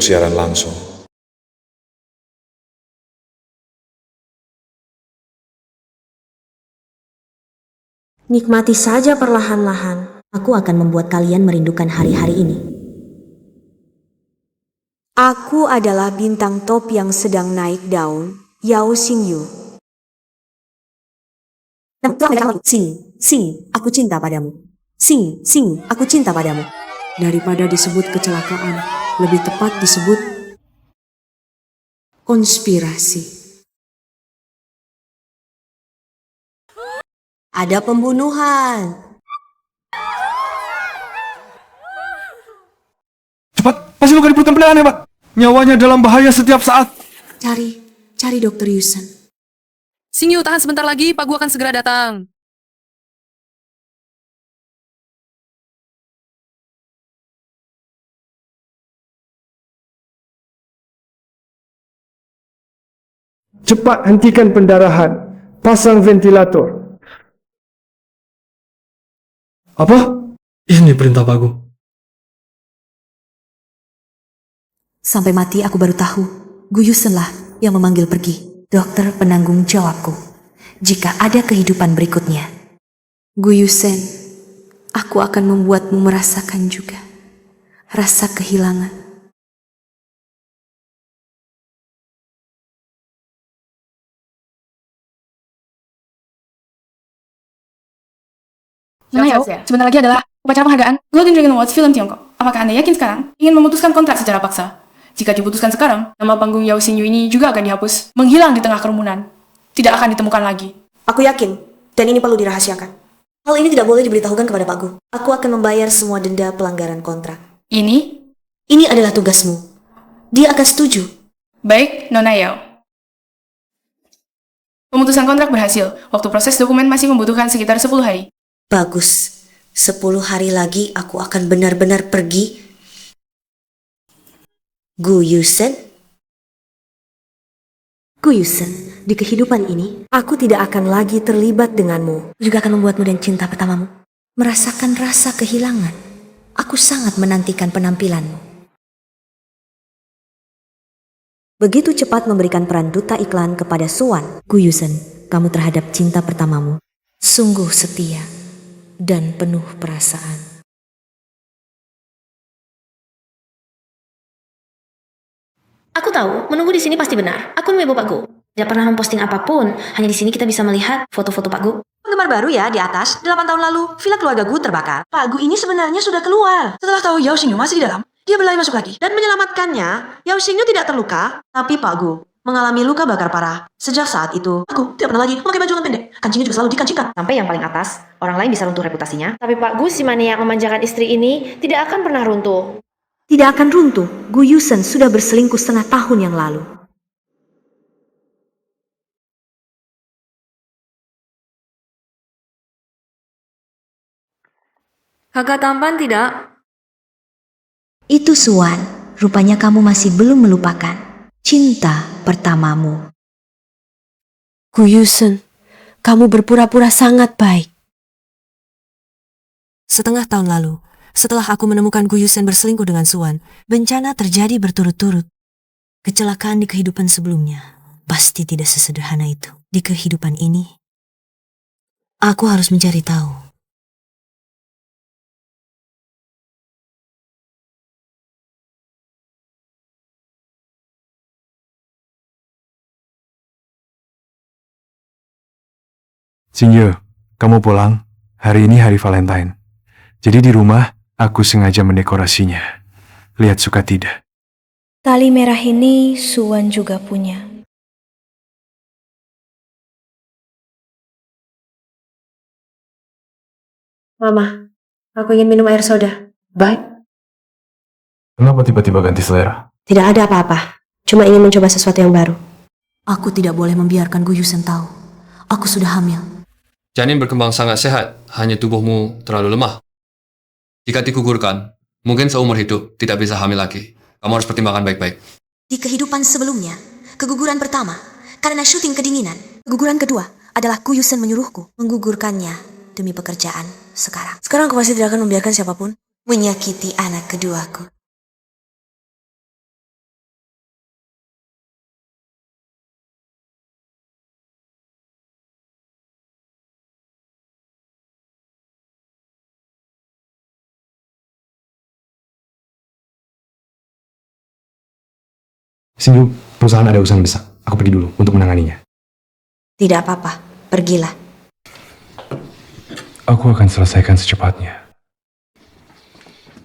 siaran langsung. Nikmati saja perlahan-lahan. Aku akan membuat kalian merindukan hari-hari ini. Aku adalah bintang top yang sedang naik daun, Yao Xingyu. Sing, aku cinta padamu. Sing, aku cinta padamu. Daripada disebut kecelakaan, lebih tepat disebut konspirasi. Ada pembunuhan. Cepat, masih luka di perut pendengarannya, Pak. Nyawanya dalam bahaya setiap saat. Cari Dokter Yusen. Xingyu, tahan sebentar lagi, Pak Gu akan segera datang. Cepat hentikan pendarahan. Pasang ventilator. Apa? Ini perintah Pak Gu. Sampai mati aku baru tahu. Gu Yusenlah yang memanggil pergi. Dokter penanggung jawabku. Jika ada kehidupan berikutnya. Gu Yusen, aku akan membuatmu merasakan juga rasa kehilangan. Nona Yao, sebentar lagi adalah upacara penghargaan Golden Dragon Awards Film Tiongkok. Apakah Anda yakin sekarang ingin memutuskan kontrak secara paksa? Jika diputuskan sekarang, nama panggung Yao Xingyu ini juga akan dihapus, menghilang di tengah kerumunan. Tidak akan ditemukan lagi. Aku yakin, dan ini perlu dirahasiakan. Hal ini tidak boleh diberitahukan kepada Pak Gu. Aku akan membayar semua denda pelanggaran kontrak. Ini adalah tugasmu. Dia akan setuju. Baik, Nona Yao. Pemutusan kontrak berhasil. Waktu proses dokumen masih membutuhkan sekitar 10 hari. Bagus. 10 hari lagi aku akan benar-benar pergi. Gu Yusen, di kehidupan ini, aku tidak akan lagi terlibat denganmu. Juga akan membuatmu dan cinta pertamamu merasakan rasa kehilangan. Aku sangat menantikan penampilanmu. Begitu cepat memberikan peran duta iklan kepada Suwan. Gu Yusen, kamu terhadap cinta pertamamu sungguh setia dan penuh perasaan. Aku tahu, menunggu di sini pasti benar. Aku memang Pak Gu. Tidak pernah memposting apapun. Hanya di sini kita bisa melihat foto-foto Pak Gu. Penggemar baru ya di atas. 8 tahun lalu, villa keluarga Gu terbakar. Pak Gu ini sebenarnya sudah keluar. Setelah tahu Yao Xingyu masih di dalam, dia berlari masuk lagi dan menyelamatkannya. Yao Xingyu tidak terluka, tapi Pak Gu mengalami luka bakar parah. Sejak saat itu, aku tidak pernah lagi memakai baju lengan pendek. Kancingnya juga selalu dikancingkan. Sampai yang paling atas, orang lain bisa runtuh reputasinya. Tapi Pak Gu, si maniak memanjakan istri ini, tidak akan pernah runtuh. Tidak akan runtuh. Gu Yusen sudah berselingkuh setengah tahun yang lalu. Kakak tampan tidak? Itu Suwan, rupanya kamu masih belum melupakan cinta pertamamu. Gu Yusen, kamu berpura-pura sangat baik. Setengah tahun lalu, setelah aku menemukan Gu Yusen berselingkuh dengan Suwan, bencana terjadi berturut-turut. Kecelakaan di kehidupan sebelumnya pasti tidak sesederhana itu. Di kehidupan ini, aku harus mencari tahu. Xingyu, kamu pulang. Hari ini hari Valentine. Jadi di rumah, aku sengaja mendekorasinya. Lihat suka tidak? Tali merah ini Suwan juga punya. Mama, aku ingin minum air soda. Baik. Kenapa tiba-tiba ganti selera? Tidak ada apa-apa. Cuma ingin mencoba sesuatu yang baru. Aku tidak boleh membiarkan Gu Yusen tahu. Aku sudah hamil. Janin berkembang sangat sehat, hanya tubuhmu terlalu lemah. Jika digugurkan, mungkin seumur hidup tidak bisa hamil lagi. Kamu harus pertimbangkan baik-baik. Di kehidupan sebelumnya, keguguran pertama karena syuting kedinginan. Keguguran kedua adalah Gu Yusen menyuruhku menggugurkannya demi pekerjaan sekarang. Sekarang aku pasti tidak akan membiarkan siapapun menyakiti anak keduaku. Xingyu, perusahaan ada urusan mendesak. Aku pergi dulu untuk menanganinya. Tidak apa-apa, pergilah. Aku akan selesaikan secepatnya.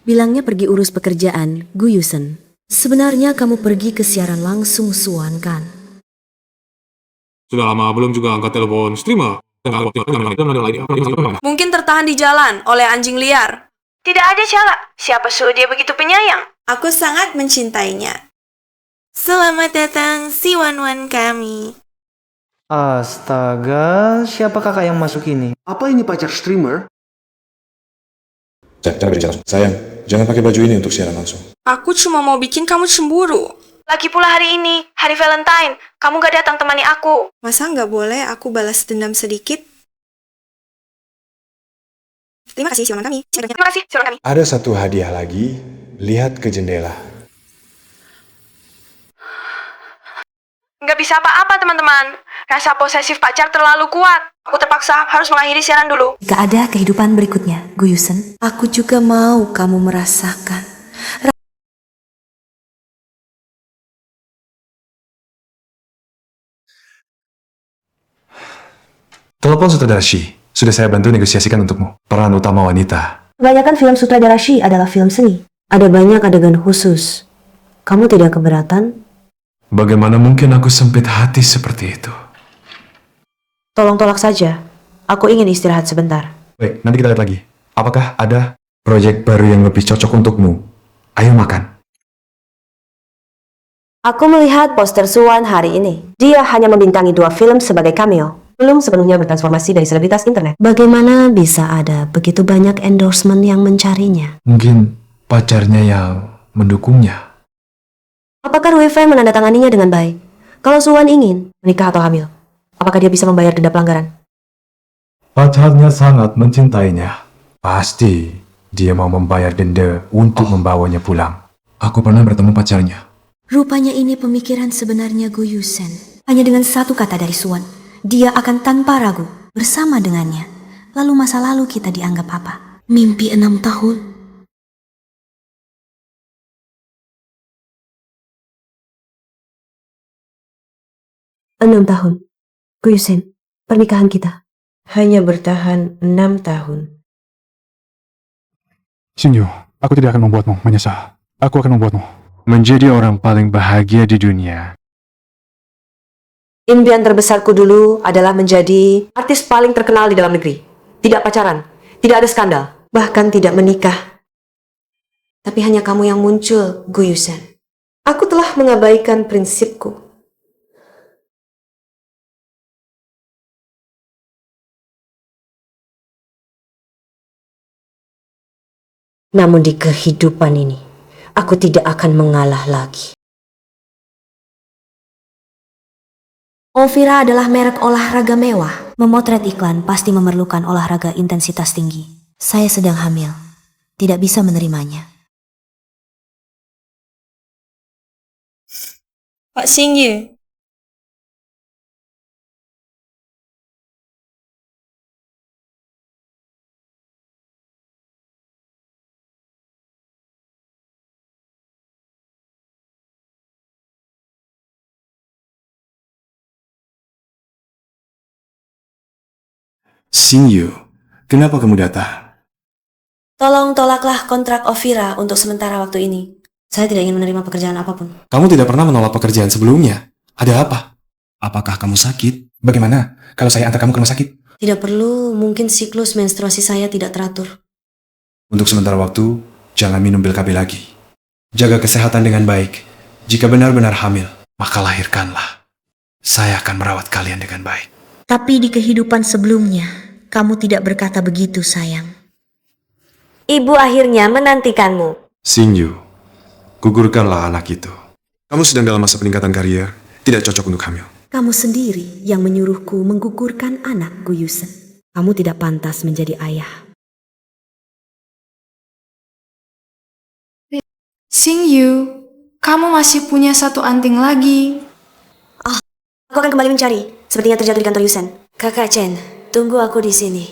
Bilangnya pergi urus pekerjaan, Gu Yusen. Sebenarnya kamu pergi ke siaran langsung Suan kan? Sudah lama belum juga angkat telepon streamer. Mungkin tertahan di jalan oleh anjing liar. Tidak ada salah. Siapa suruh dia begitu penyayang? Aku sangat mencintainya. Selamat datang si Wan-Wan kami. Astaga, siapa kakak yang masuk ini? Apa ini pacar streamer? Jangan berbicara. Sayang, jangan pakai baju ini untuk siaran langsung. Aku cuma mau bikin kamu cemburu. Lagi pula hari ini, hari Valentine. Kamu gak datang temani aku. Masa nggak boleh aku balas dendam sedikit? Terima kasih, silakan kami. Terima kasih, silakan kami. Ada satu hadiah lagi. Lihat ke jendela. Nggak bisa apa-apa, teman-teman. Rasa posesif pacar terlalu kuat. Aku terpaksa harus mengakhiri siaran dulu. Jika ada kehidupan berikutnya, Gu Yusen, aku juga mau kamu merasakan. Telepon sutradara Shi. Sudah saya bantu negosiasikan untukmu. Peran utama wanita. Kebanyakan film sutradara Shi adalah film seni. Ada banyak adegan khusus. Kamu tidak keberatan? Bagaimana mungkin aku sempit hati seperti itu? Tolong tolak saja. Aku ingin istirahat sebentar. Baik, nanti kita lihat lagi. Apakah ada proyek baru yang lebih cocok untukmu? Ayo makan. Aku melihat poster Suwan hari ini. Dia hanya membintangi 2 film sebagai cameo. Belum sepenuhnya bertransformasi dari selebritas internet. Bagaimana bisa ada begitu banyak endorsement yang mencarinya? Mungkin pacarnya yang mendukungnya. Apakah Rui Feng menandatanganinya dengan baik? Kalau Suwan ingin menikah atau hamil, apakah dia bisa membayar denda pelanggaran? Pacarnya sangat mencintainya. Pasti dia mau membayar denda untuk membawanya pulang. Aku pernah bertemu pacarnya. Rupanya ini pemikiran sebenarnya Gu Yusen. Hanya dengan satu kata dari Suwan, dia akan tanpa ragu bersama dengannya. Lalu masa lalu kita dianggap apa? Mimpi 6 tahun? Enam tahun. Gu Yusen, pernikahan kita hanya bertahan 6 tahun. Xingyu, aku tidak akan membuatmu menyesal. Aku akan membuatmu menjadi orang paling bahagia di dunia. Impian terbesarku dulu adalah menjadi artis paling terkenal di dalam negeri. Tidak pacaran, tidak ada skandal, bahkan tidak menikah. Tapi hanya kamu yang muncul, Gu Yusen. Aku telah mengabaikan prinsipku. Namun di kehidupan ini, aku tidak akan mengalah lagi. Ovira adalah merek olahraga mewah. Memotret iklan pasti memerlukan olahraga intensitas tinggi. Saya sedang hamil. Tidak bisa menerimanya. Pak Xingyu. Xingyu, kenapa kamu datang? Tolong tolaklah kontrak Ovira untuk sementara waktu ini. Saya tidak ingin menerima pekerjaan apapun. Kamu tidak pernah menolak pekerjaan sebelumnya. Ada apa? Apakah kamu sakit? Bagaimana kalau saya antar kamu ke rumah sakit? Tidak perlu, mungkin siklus menstruasi saya tidak teratur. Untuk sementara waktu, jangan minum pil KB lagi. Jaga kesehatan dengan baik. Jika benar-benar hamil, maka lahirkanlah. Saya akan merawat kalian dengan baik. Tapi di kehidupan sebelumnya, kamu tidak berkata begitu, sayang. Ibu akhirnya menantikanmu. Xingyu, gugurkanlah anak itu. Kamu sedang dalam masa peningkatan karier, tidak cocok untuk hamil. Kamu sendiri yang menyuruhku menggugurkan anak Gu Yusen. Kamu tidak pantas menjadi ayah. Xingyu, kamu masih punya satu anting lagi. Aku akan kembali mencari. Sepertinya terjatuh di kantor Yusen. Kakak Chen, tunggu aku di sini.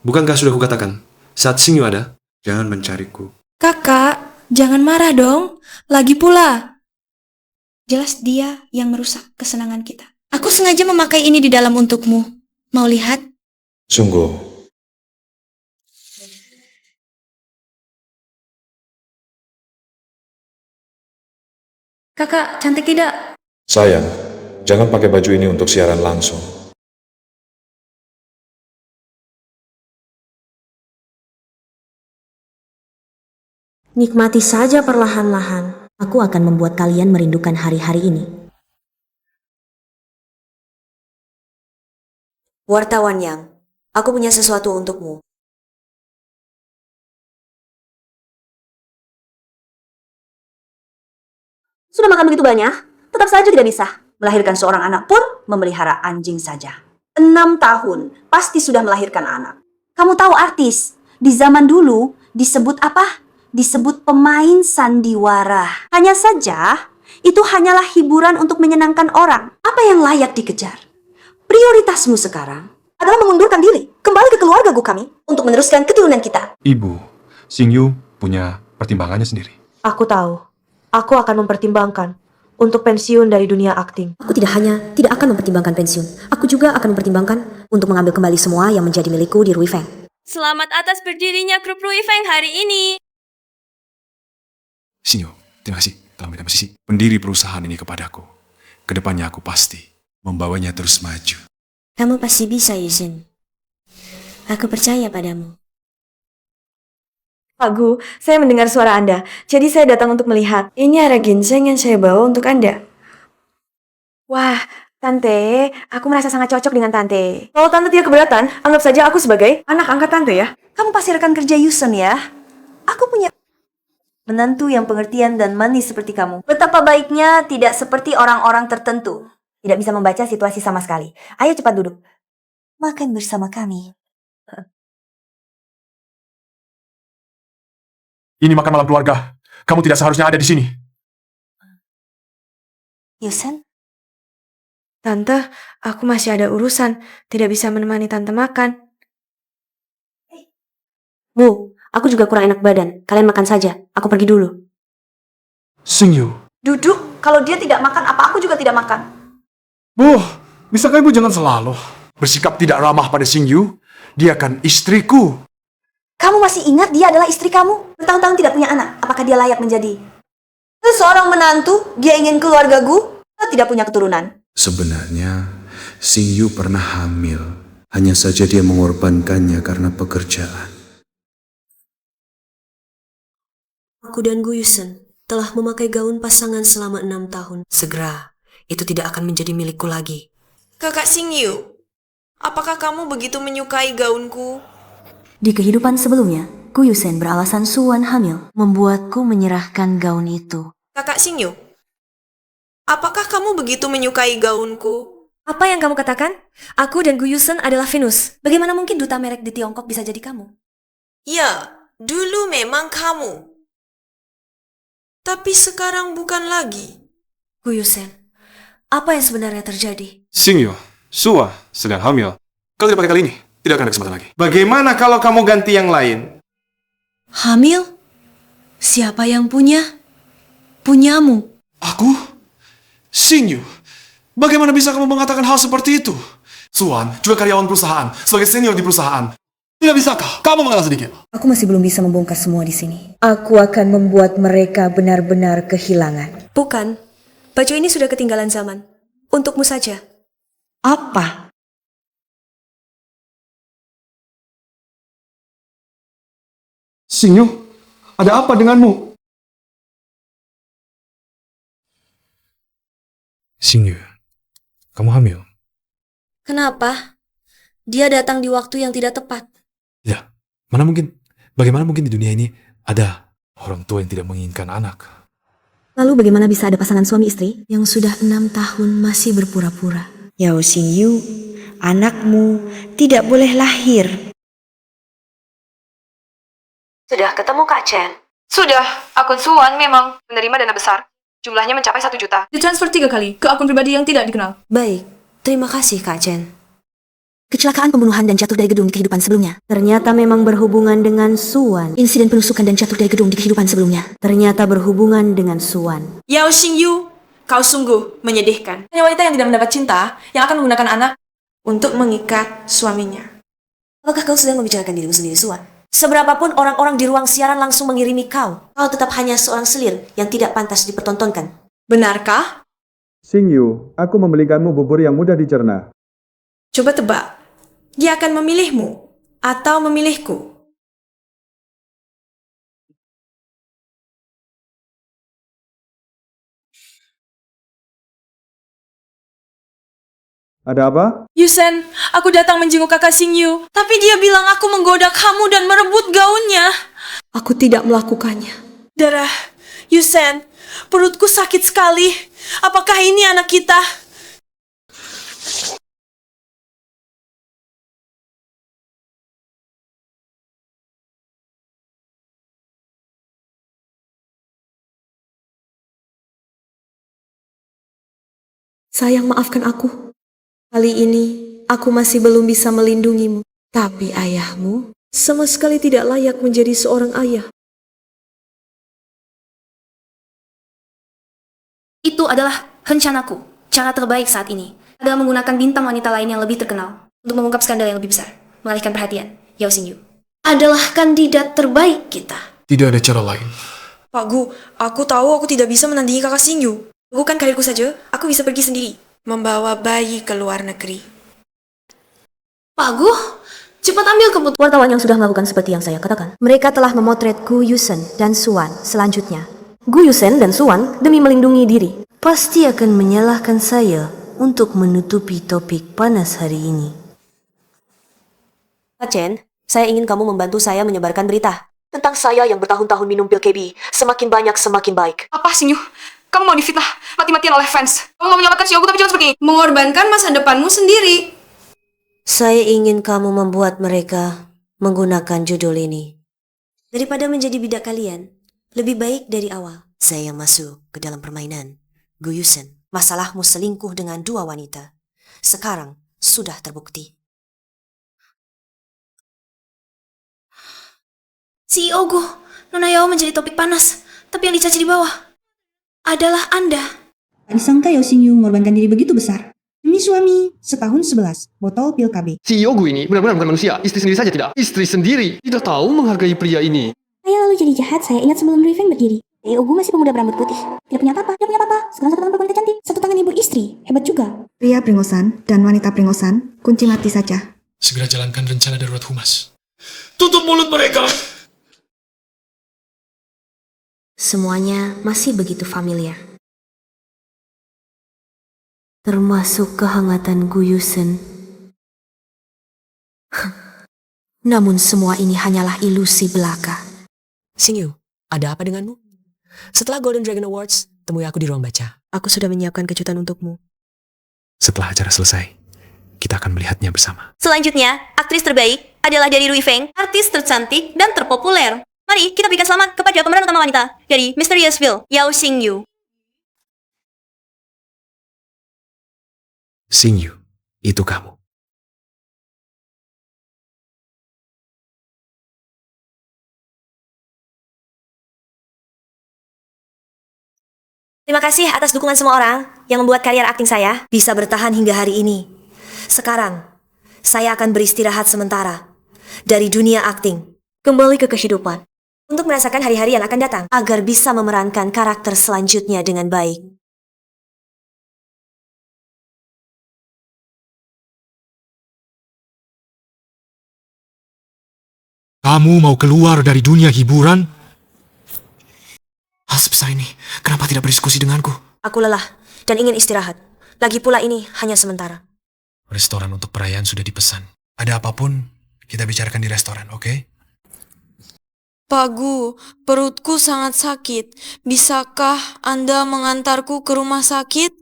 Bukankah sudah kukatakan, saat Xingyu ada, jangan mencariku. Kakak, Jangan marah dong. Lagi pula, jelas dia yang merusak kesenangan kita. Aku sengaja memakai ini di dalam untukmu. Mau lihat? Sungguh, Kakak, cantik tidak? sayang, jangan pakai baju ini untuk siaran langsung. Nikmati saja perlahan-lahan. Aku akan membuat kalian merindukan hari-hari ini. Wartawan Yang, aku punya sesuatu untukmu. Sudah makan begitu banyak, tetap saja tidak bisa. Melahirkan seorang anak pun memelihara anjing saja. 6 tahun, pasti sudah melahirkan anak. Kamu tahu artis, di zaman dulu disebut apa? Disebut pemain sandiwara. Hanya saja, itu hanyalah hiburan untuk menyenangkan orang. Apa yang layak dikejar? Prioritasmu sekarang adalah mengundurkan diri, kembali ke keluarga kami untuk meneruskan keturunan kita. Ibu, Xingyu punya pertimbangannya sendiri. Aku tahu. Aku akan mempertimbangkan untuk pensiun dari dunia akting. Aku tidak akan mempertimbangkan pensiun. Aku juga akan mempertimbangkan untuk mengambil kembali semua yang menjadi milikku di Ruifeng. Selamat atas berdirinya grup Ruifeng hari ini. Xingyu, terima kasih telah memberikan posisi pendiri perusahaan ini kepadaku. Kedepannya aku pasti membawanya terus maju. Kamu pasti bisa, Yusin. Aku percaya padamu. Pak Gu, saya mendengar suara Anda, jadi saya datang untuk melihat. Ini arah ginseng yang saya bawa untuk Anda. Wah, Tante, aku merasa sangat cocok dengan Tante. Kalau Tante tidak keberatan, anggap saja aku sebagai anak angkat Tante ya. Kamu pasti rekan kerja Yusen ya? Aku punya menantu yang pengertian dan manis seperti kamu. Betapa baiknya tidak seperti orang-orang tertentu. Tidak bisa membaca situasi sama sekali. Ayo cepat duduk. Makan bersama kami. Ini makan malam keluarga. Kamu tidak seharusnya ada di sini. Yusen? Tante, aku masih ada urusan. Tidak bisa menemani Tante makan. Bu, aku juga kurang enak badan. Kalian makan saja. Aku pergi dulu. Xingyu. Duduk. Kalau dia tidak makan, apa aku juga tidak makan. Bu, bisakah ibu jangan selalu bersikap tidak ramah pada Xingyu? Dia kan istriku. Kamu masih ingat dia adalah istri kamu? Bertahun-tahun tidak punya anak. Apakah dia layak menjadi seorang menantu? Dia ingin keluarga Gu, tidak punya keturunan. Sebenarnya, Xingyu pernah hamil. Hanya saja dia mengorbankannya karena pekerjaan. Aku dan Gu Yusen telah memakai gaun pasangan selama 6 tahun. Segera, itu tidak akan menjadi milikku lagi. Kakak Xingyu, apakah kamu begitu menyukai gaunku? Di kehidupan sebelumnya, Gu Yusen beralasan Suwan hamil, membuatku menyerahkan gaun itu. Kakak Xingyu, apakah kamu begitu menyukai gaunku? Apa yang kamu katakan? Aku dan Gu Yusen adalah Venus. Bagaimana mungkin duta merek di Tiongkok bisa jadi kamu? Ya, dulu memang kamu. Tapi sekarang bukan lagi. Gu Yusen, apa yang sebenarnya terjadi? Xingyu, Suwa sedang hamil. Kalau tidak pakai kali ini, tidak akan ada kesempatan lagi. Bagaimana kalau kamu ganti yang lain? Hamil? Siapa yang punya? Punyamu. Aku? Xingyu, bagaimana bisa kamu mengatakan hal seperti itu? Suwan juga karyawan perusahaan, sebagai senior di perusahaan. Tidak bisakah kamu mengalah sedikit? Aku masih belum bisa membongkar semua di sini. Aku akan membuat mereka benar-benar kehilangan. Bukan. Baju ini sudah ketinggalan zaman. Untukmu saja. Apa? Xingyu, ada apa denganmu? Xingyu, kamu hamil? Kenapa? Dia datang di waktu yang tidak tepat. Ya, mana mungkin? Bagaimana mungkin di dunia ini ada orang tua yang tidak menginginkan anak? Lalu bagaimana bisa ada pasangan suami istri yang sudah 6 tahun masih berpura-pura? Yao Xingyu, anakmu tidak boleh lahir. Sudah ketemu Kak Chen? Sudah, akun Suwan memang menerima dana besar. Jumlahnya mencapai 1 juta. Ditransfer 3 kali ke akun pribadi yang tidak dikenal. Baik, terima kasih Kak Chen. Kecelakaan pembunuhan dan jatuh dari gedung di kehidupan sebelumnya. Ternyata memang berhubungan dengan Suan. Insiden penusukan dan jatuh dari gedung di kehidupan sebelumnya. Ternyata berhubungan dengan Suan. Yao Xingyu, kau sungguh menyedihkan. Hanya wanita yang tidak mendapat cinta yang akan menggunakan anak untuk mengikat suaminya. Apakah kau sedang membicarakan dirimu sendiri, Suan? Seberapapun orang-orang di ruang siaran langsung mengirimi kau tetap hanya seorang selir yang tidak pantas dipertontonkan. Benarkah? Xingyu, aku membelikanmu bubur yang mudah dicerna. Coba tebak, dia akan memilihmu atau memilihku? Ada apa? Yusen, aku datang menjenguk kakak Xingyu, tapi dia bilang aku menggoda kamu dan merebut gaunnya. Aku tidak melakukannya. Darah, Yusen, perutku sakit sekali. Apakah ini anak kita? Sayang, maafkan aku. Kali ini, aku masih belum bisa melindungimu. Tapi ayahmu sama sekali tidak layak menjadi seorang ayah. Itu adalah rencanaku. Cara terbaik saat ini adalah menggunakan bintang wanita lain yang lebih terkenal untuk mengungkap skandal yang lebih besar, mengalihkan perhatian. Yao Xingyu adalah kandidat terbaik kita. Tidak ada cara lain. Pak Gu, aku tahu aku tidak bisa menandingi kakak Xingyu. Bukan karirku saja, aku bisa pergi sendiri. Membawa bayi ke luar negeri. Pak Gu, cepat ambil keputusan. Wartawan yang sudah melakukan seperti yang saya katakan. Mereka telah memotret Gu Yusen dan Suan selanjutnya. Gu Yusen dan Suan demi melindungi diri pasti akan menyalahkan saya untuk menutupi topik panas hari ini. Pak Chen, saya ingin kamu membantu saya menyebarkan berita tentang saya yang bertahun-tahun minum pil KB. Semakin banyak, semakin baik. Apa, Xingyu? Kamu mau difitnah mati-matian oleh fans. Kamu mau menyelamatkan si Ogu tapi jangan seperti ini. Mengorbankan masa depanmu sendiri. Saya ingin kamu membuat mereka menggunakan judul ini. Daripada menjadi bidak kalian, lebih baik dari awal. Saya masuk ke dalam permainan. Gu Yusen, masalahmu selingkuh dengan 2 wanita. Sekarang sudah terbukti. CEO Gu, Nona Yao menjadi topik panas, tapi yang dicaci di bawah adalah Anda. Tak disangka Yao Xingyu mengorbankan diri begitu besar. Demi suami, setahun 11 botol pil KB. CEO gue ini benar-benar bukan manusia. Istri sendiri saja tidak. Istri sendiri tidak tahu menghargai pria ini. Saya lalu jadi jahat, saya ingat sebelum briefing berdiri. Ogu masih pemuda berambut putih. Dia punya papa, sekarang satu tangan perempuan cantik, satu tangan ibu istri. Hebat juga. Pria peringosan dan wanita peringosan, kunci mati saja. Segera jalankan rencana darurat humas. Tutup mulut mereka! Semuanya masih begitu familiar. Termasuk kehangatan Gu Yusen. Namun semua ini hanyalah ilusi belaka. Xingyu, ada apa denganmu? Setelah Golden Dragon Awards, temui aku di ruang baca. Aku sudah menyiapkan kejutan untukmu. Setelah acara selesai, kita akan melihatnya bersama. Selanjutnya, aktris terbaik adalah dari Rui Feng, artis tercantik dan terpopuler. Mari kita berikan selamat kepada pemeran utama wanita dari Mysteriousville, Yao Xingyu. Xingyu, itu kamu. Terima kasih atas dukungan semua orang yang membuat karier akting saya bisa bertahan hingga hari ini. Sekarang, saya akan beristirahat sementara dari dunia akting, kembali ke kehidupan, untuk merasakan hari-hari yang akan datang, agar bisa memerankan karakter selanjutnya dengan baik. Kamu mau keluar dari dunia hiburan? Hal sebesar ini, kenapa tidak berdiskusi denganku? Aku lelah dan ingin istirahat. Lagi pula ini hanya sementara. Restoran untuk perayaan sudah dipesan. Ada apapun, kita bicarakan di restoran, oke? Pak Gu, perutku sangat sakit. Bisakah Anda mengantarku ke rumah sakit?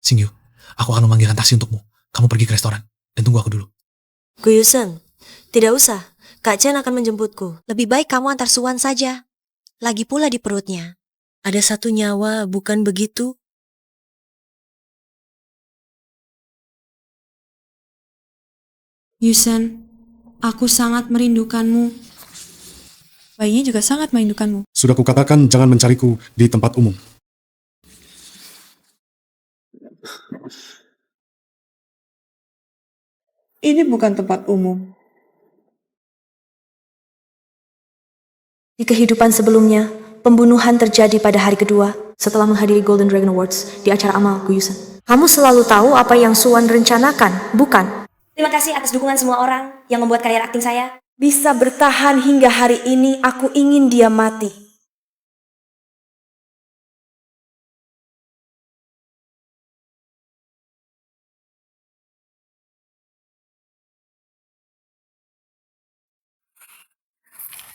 Xingyu, aku akan memanggilkan taksi untukmu. Kamu pergi ke restoran dan tunggu aku dulu. Gu Yusen, tidak usah. Kak Chen akan menjemputku. Lebih baik kamu antar Suan saja. Lagi pula di perutnya ada satu nyawa, bukan begitu? Yusen, aku sangat merindukanmu. Bayinya juga sangat merindukanmu. Sudah kukatakan jangan mencariku di tempat umum. Ini bukan tempat umum. Di kehidupan sebelumnya, pembunuhan terjadi pada hari kedua setelah menghadiri Golden Dragon Awards di acara amal Guyusen. Kamu selalu tahu apa yang Suan rencanakan, bukan? Terima kasih atas dukungan semua orang yang membuat karier akting saya. Bisa bertahan hingga hari ini, aku ingin dia mati.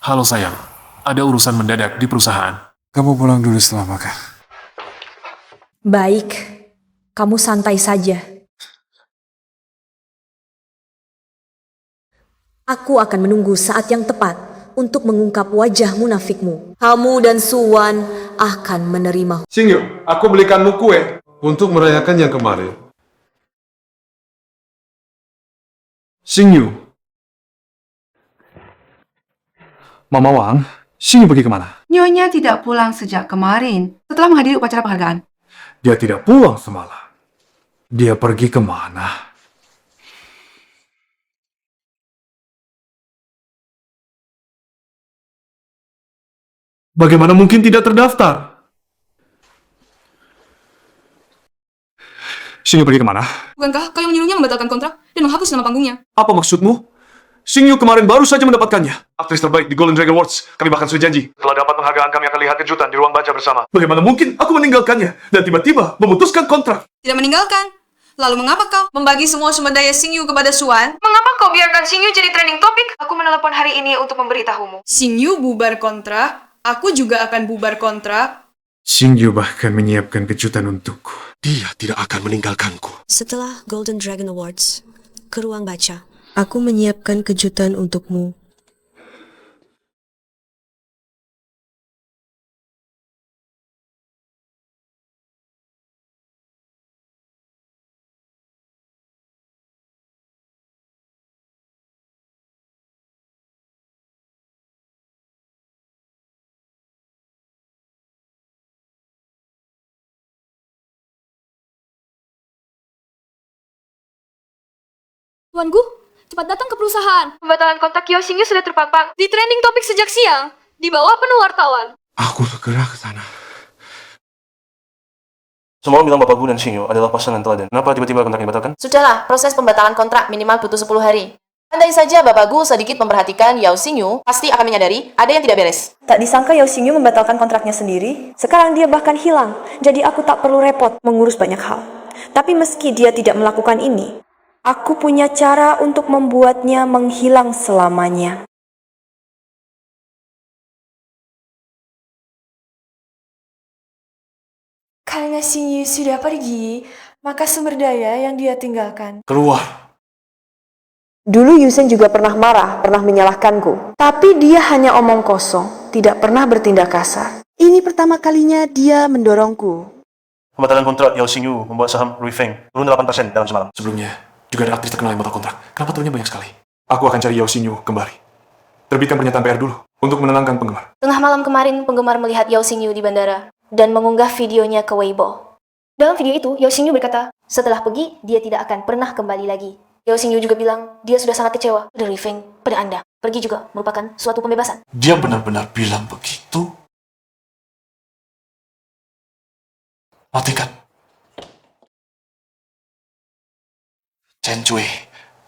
Halo sayang, ada urusan mendadak di perusahaan. Kamu pulang dulu setelah makan. Baik, kamu santai saja. Aku akan menunggu saat yang tepat untuk mengungkap wajah munafikmu. Kamu dan Suwan akan menerima. Xingyu, aku belikanmu kue untuk merayakan yang kemarin. Xingyu. Mama Wang, Xingyu pergi kemana? Nyonya tidak pulang sejak kemarin, setelah menghadiri upacara penghargaan. Dia tidak pulang semalam. Dia pergi kemana? Bagaimana mungkin tidak terdaftar? Xingyu pergi kemana? Bukankah kau yang menyuruhnya membatalkan kontrak dan menghapus nama panggungnya? Apa maksudmu? Xingyu kemarin baru saja mendapatkannya. Aktris terbaik di Golden Dragon Awards. Kami bahkan sudah janji. Setelah dapat penghargaan, kami akan lihat kejutan di ruang baca bersama. Bagaimana mungkin aku meninggalkannya dan tiba-tiba memutuskan kontrak? Tidak meninggalkan. Lalu mengapa kau membagi semua sumber daya Xingyu kepada Suan? Mengapa kau biarkan Xingyu jadi trending topik? Aku menelepon hari ini untuk memberitahumu. Xingyu bubar kontrak, aku juga akan bubar kontrak. Xingyu bahkan menyiapkan kejutan untukku. Dia tidak akan meninggalkanku. Setelah Golden Dragon Awards, ke ruang baca. Aku menyiapkan kejutan untukmu. Tuanku, cepat datang ke perusahaan. Pembatalan kontak Yao Xingyu sudah terpampang di trending topik sejak siang. Di bawah penuh wartawan. Aku segera ke sana. Semua orang bilang Bapak Gu dan Xingyu adalah pasangan teladan. Kenapa tiba-tiba kontrak dibatalkan? Sudahlah, proses pembatalan kontrak minimal butuh 10 hari. Andai saja Bapak Gu sedikit memperhatikan Yao Xingyu, pasti akan menyadari ada yang tidak beres. Tak disangka Yao Xingyu membatalkan kontraknya sendiri. Sekarang dia bahkan hilang. Jadi aku tak perlu repot mengurus banyak hal. Tapi meski dia tidak melakukan ini, aku punya cara untuk membuatnya menghilang selamanya. Karena Xingyu sudah pergi, maka sumber daya yang dia tinggalkan. Keluar. Dulu Yusen juga pernah marah, pernah menyalahkanku. Tapi dia hanya omong kosong, tidak pernah bertindak kasar. Ini pertama kalinya dia mendorongku. Pembatalan kontrak Yao Xingyu membuat saham Ruifeng turun 8% dalam semalam. Sebelumnya, juga ada aktris terkenal yang batal kontrak. Kenapa turunnya banyak sekali? Aku akan cari Yao Xingyu kembali. Terbitkan pernyataan PR dulu untuk menenangkan penggemar. Tengah malam kemarin, penggemar melihat Yao Xingyu di bandara dan mengunggah videonya ke Weibo. Dalam video itu, Yao Xingyu berkata, setelah pergi, dia tidak akan pernah kembali lagi. Yao Xingyu juga bilang, dia sudah sangat kecewa pada Ruifeng, pada Anda. Pergi juga merupakan suatu pembebasan. Dia benar-benar bilang begitu? Matikan. Chen Cui,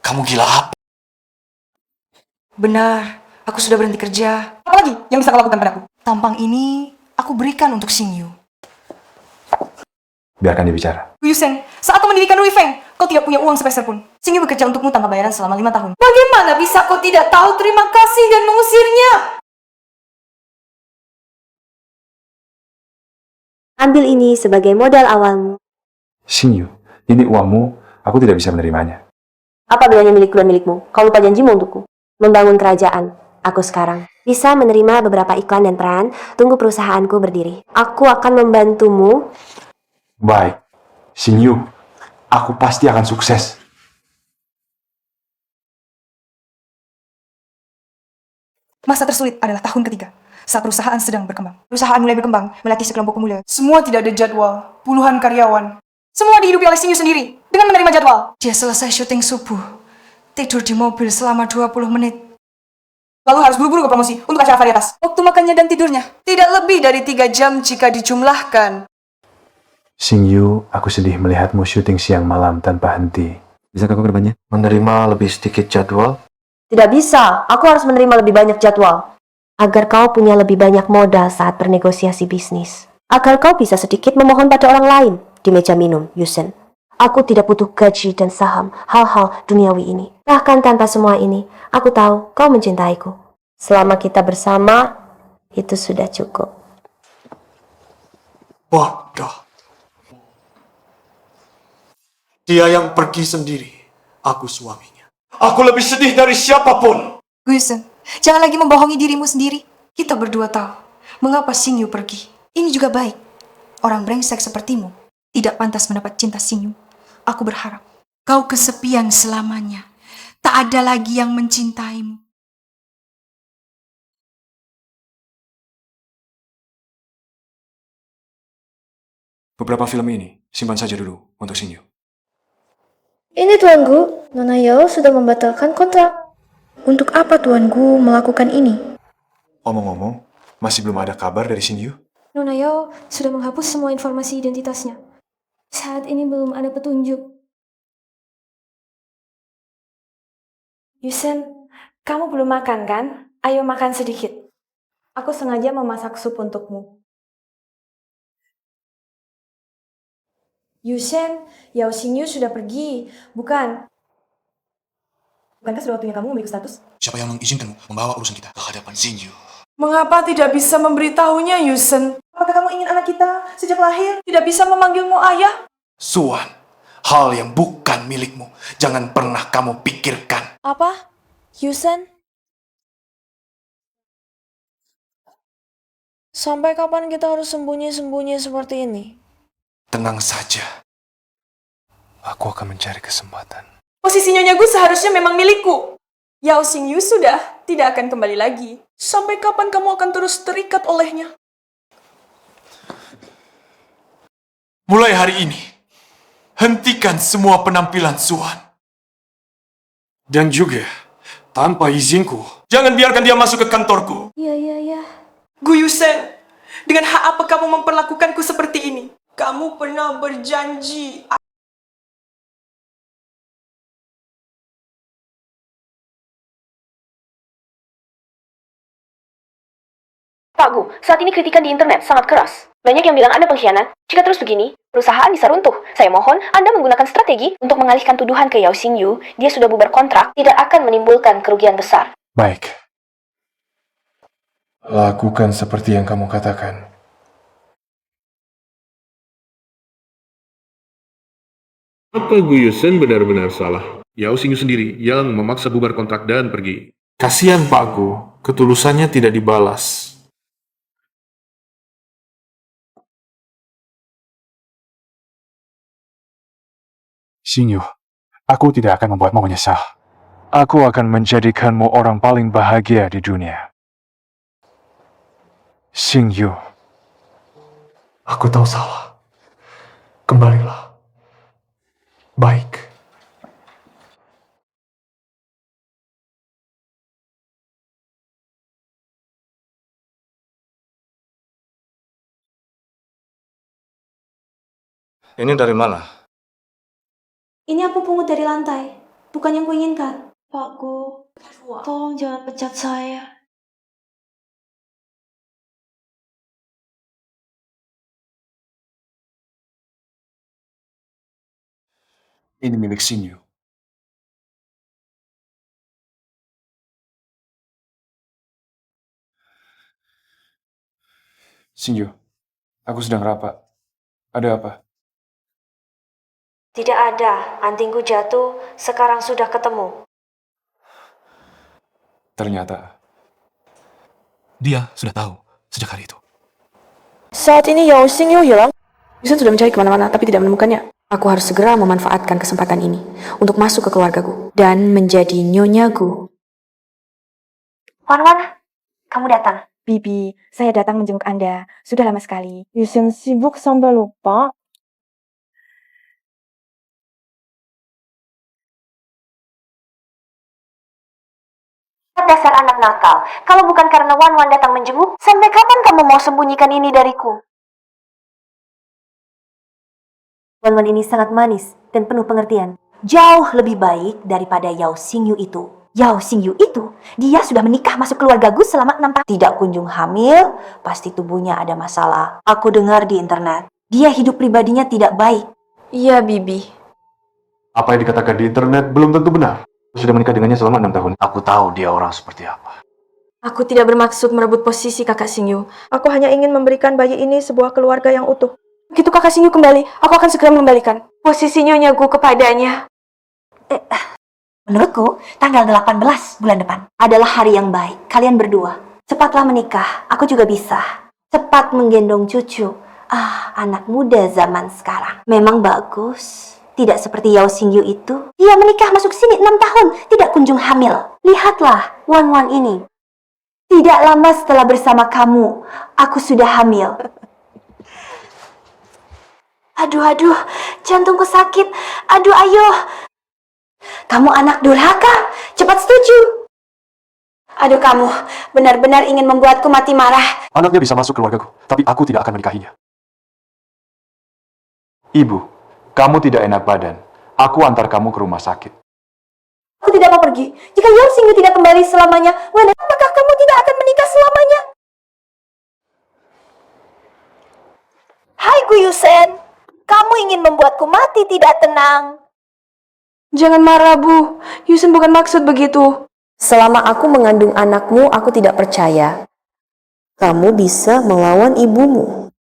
kamu gila apa? Benar, aku sudah berhenti kerja. Apa lagi yang bisa kau lakukan padaku? Tampang ini aku berikan untuk Xingyu. Biarkan dia bicara. Yusen, saat kau mendirikan Ruifeng, kau tidak punya uang sepeser pun. Xingyu bekerja untukmu tanpa bayaran selama 5 tahun. Bagaimana bisa kau tidak tahu terima kasih dan mengusirnya? Ambil ini sebagai modal awalmu. Xingyu, ini uangmu, aku tidak bisa menerimanya. Apa bedanya milikku dan milikmu? Kau lupa janjimu untukku. Membangun kerajaan. Aku sekarang bisa menerima beberapa iklan dan peran. Tunggu perusahaanku berdiri. Aku akan membantumu. Baik, Xingyu, aku pasti akan sukses. Masa tersulit adalah tahun ketiga, saat perusahaan sedang berkembang. Perusahaan mulai berkembang, melatih sekelompok pemuda. Semua tidak ada jadwal, puluhan karyawan. Semua dihidupi oleh Xingyu sendiri, dengan menerima jadwal. Dia selesai syuting subuh, tidur di mobil selama 20 menit. Lalu harus buru-buru ke promosi untuk acara varietas. Waktu makannya dan tidurnya tidak lebih dari 3 jam jika dijumlahkan. Xingyu, aku sedih melihatmu syuting siang malam tanpa henti. Bisakah kau ke depannya? Menerima lebih sedikit jadwal? Tidak bisa, aku harus menerima lebih banyak jadwal. Agar kau punya lebih banyak modal saat bernegosiasi bisnis. Agar kau bisa sedikit memohon pada orang lain di meja minum, Yusen. Aku tidak butuh gaji dan saham, hal-hal duniawi ini. Bahkan tanpa semua ini, aku tahu kau mencintaiku. Selama kita bersama, itu sudah cukup. Bodoh. Dia yang pergi sendiri. Aku suaminya. Aku lebih sedih dari siapapun. Gusen, jangan lagi membohongi dirimu sendiri. Kita berdua tahu mengapa Xingyu pergi. Ini juga baik. Orang brengsek sepertimu tidak pantas mendapat cinta Xingyu. Aku berharap kau kesepian selamanya. Tak ada lagi yang mencintaimu. Beberapa film ini simpan saja dulu untuk Xingyu. Ini tuanku, Nona Yao sudah membatalkan kontrak. Untuk apa tuanku melakukan ini? Omong-omong, masih belum ada kabar dari Xingyu? Nona Yao sudah menghapus semua informasi identitasnya. Saat ini belum ada petunjuk. Yusen, kamu belum makan kan? Ayo makan sedikit. Aku sengaja memasak sup untukmu. Yusen, Yao Xingyu sudah pergi, bukan? Bukankah sudah waktunya kamu memiliki status? Siapa yang mengizinkanmu membawa urusan kita ke hadapan Xingyu? Mengapa tidak bisa memberitahunya, Yusen? Apakah kamu ingin anak kita sejak lahir tidak bisa memanggilmu ayah? Suan, hal yang bukan milikmu. Jangan pernah kamu pikirkan. Apa? Yusen? Sampai kapan kita harus sembunyi-sembunyi seperti ini? Tenang saja. Aku akan mencari kesempatan. Posisi Nyonya Gu seharusnya memang milikku. Yao Xingyu sudah tidak akan kembali lagi. Sampai kapan kamu akan terus terikat olehnya? Mulai hari ini, hentikan semua penampilan Suan. Dan juga, tanpa izinku, jangan biarkan dia masuk ke kantorku. Iya. Gu Yusen, dengan hak apa kamu memperlakukanku seperti ini? Kamu pernah berjanji. Pak Gu, saat ini kritikan di internet sangat keras. Banyak yang bilang Anda pengkhianat. Jika terus begini, perusahaan bisa runtuh. Saya mohon Anda menggunakan strategi untuk mengalihkan tuduhan ke Yao Xingyu. Dia sudah bubar kontrak, tidak akan menimbulkan kerugian besar. Baik. Lakukan seperti yang kamu katakan. Apa Gu Yusen benar-benar salah? Yao Xingyu sendiri yang memaksa bubar kontrak dan pergi. Kasihan Pak Gu, ketulusannya tidak dibalas. Xingyu, aku tidak akan membuatmu menyesal. Aku akan menjadikanmu orang paling bahagia di dunia. Xingyu. Aku tahu salah. Kembalilah. Baik. Ini dari mana? Ini aku pungut dari lantai, bukan yang kuinginkan. Pak Gu, tolong jangan pecat saya. Ini milik Xingyu. Xingyu, aku sedang rapat. Ada apa? Tidak ada, antingku jatuh, sekarang sudah ketemu. Ternyata. Dia sudah tahu sejak hari itu. Saat ini Yao Xingyu hilang. Yusen sudah mencari kemana-mana tapi tidak menemukannya. Aku harus segera memanfaatkan kesempatan ini untuk masuk ke keluargaku dan menjadi Nyonya Gu. Wan, kamu datang. Bibi, saya datang menjenguk Anda. Sudah lama sekali. Yusen sibuk sampai lupa. Dasar anak nakal. Kalau bukan karena Wan datang menjenguk, sampai kapan kamu mau sembunyikan ini dariku? Wan ini sangat manis dan penuh pengertian. Jauh lebih baik daripada Yao Xingyu itu. Yao Xingyu itu, dia sudah menikah masuk keluarga Gus selama 6 tahun. Tidak kunjung hamil, pasti tubuhnya ada masalah. Aku dengar di internet, dia hidup pribadinya tidak baik. Iya, Bibi. Apa yang dikatakan di internet belum tentu benar. Sudah menikah dengannya selama 6 tahun. Aku tahu dia orang seperti apa. Aku tidak bermaksud merebut posisi kakak Xingyu. Aku hanya ingin memberikan bayi ini sebuah keluarga yang utuh. Begitu kakak Xingyu kembali, aku akan segera mengembalikan posisi Nyonya Gu kepadanya. Menurutku, tanggal 18 bulan depan adalah hari yang baik. Kalian berdua, cepatlah menikah. Aku juga bisa. Cepat menggendong cucu. Anak muda zaman sekarang. Memang bagus. Tidak seperti Yao Xingyu itu. Dia menikah masuk sini 6 tahun, tidak kunjung hamil. Lihatlah, Wan ini. Tidak lama setelah bersama kamu, aku sudah hamil. Aduh, jantungku sakit. Aduh, ayo. Kamu anak durhaka, cepat setuju. Aduh, kamu benar-benar ingin membuatku mati marah. Anaknya bisa masuk keluargaku, tapi aku tidak akan menikahinya. Ibu, kamu tidak enak badan. Aku antar kamu ke rumah sakit. Aku tidak mau pergi. Jika Yao Xingyu tidak kembali selamanya, apakah kamu tidak akan menikah selamanya? Hai Gu Yusen, kamu ingin membuatku mati tidak tenang. Jangan marah, Bu. Yusen bukan maksud begitu. Selama aku mengandung anakmu, aku tidak percaya kamu bisa melawan ibumu.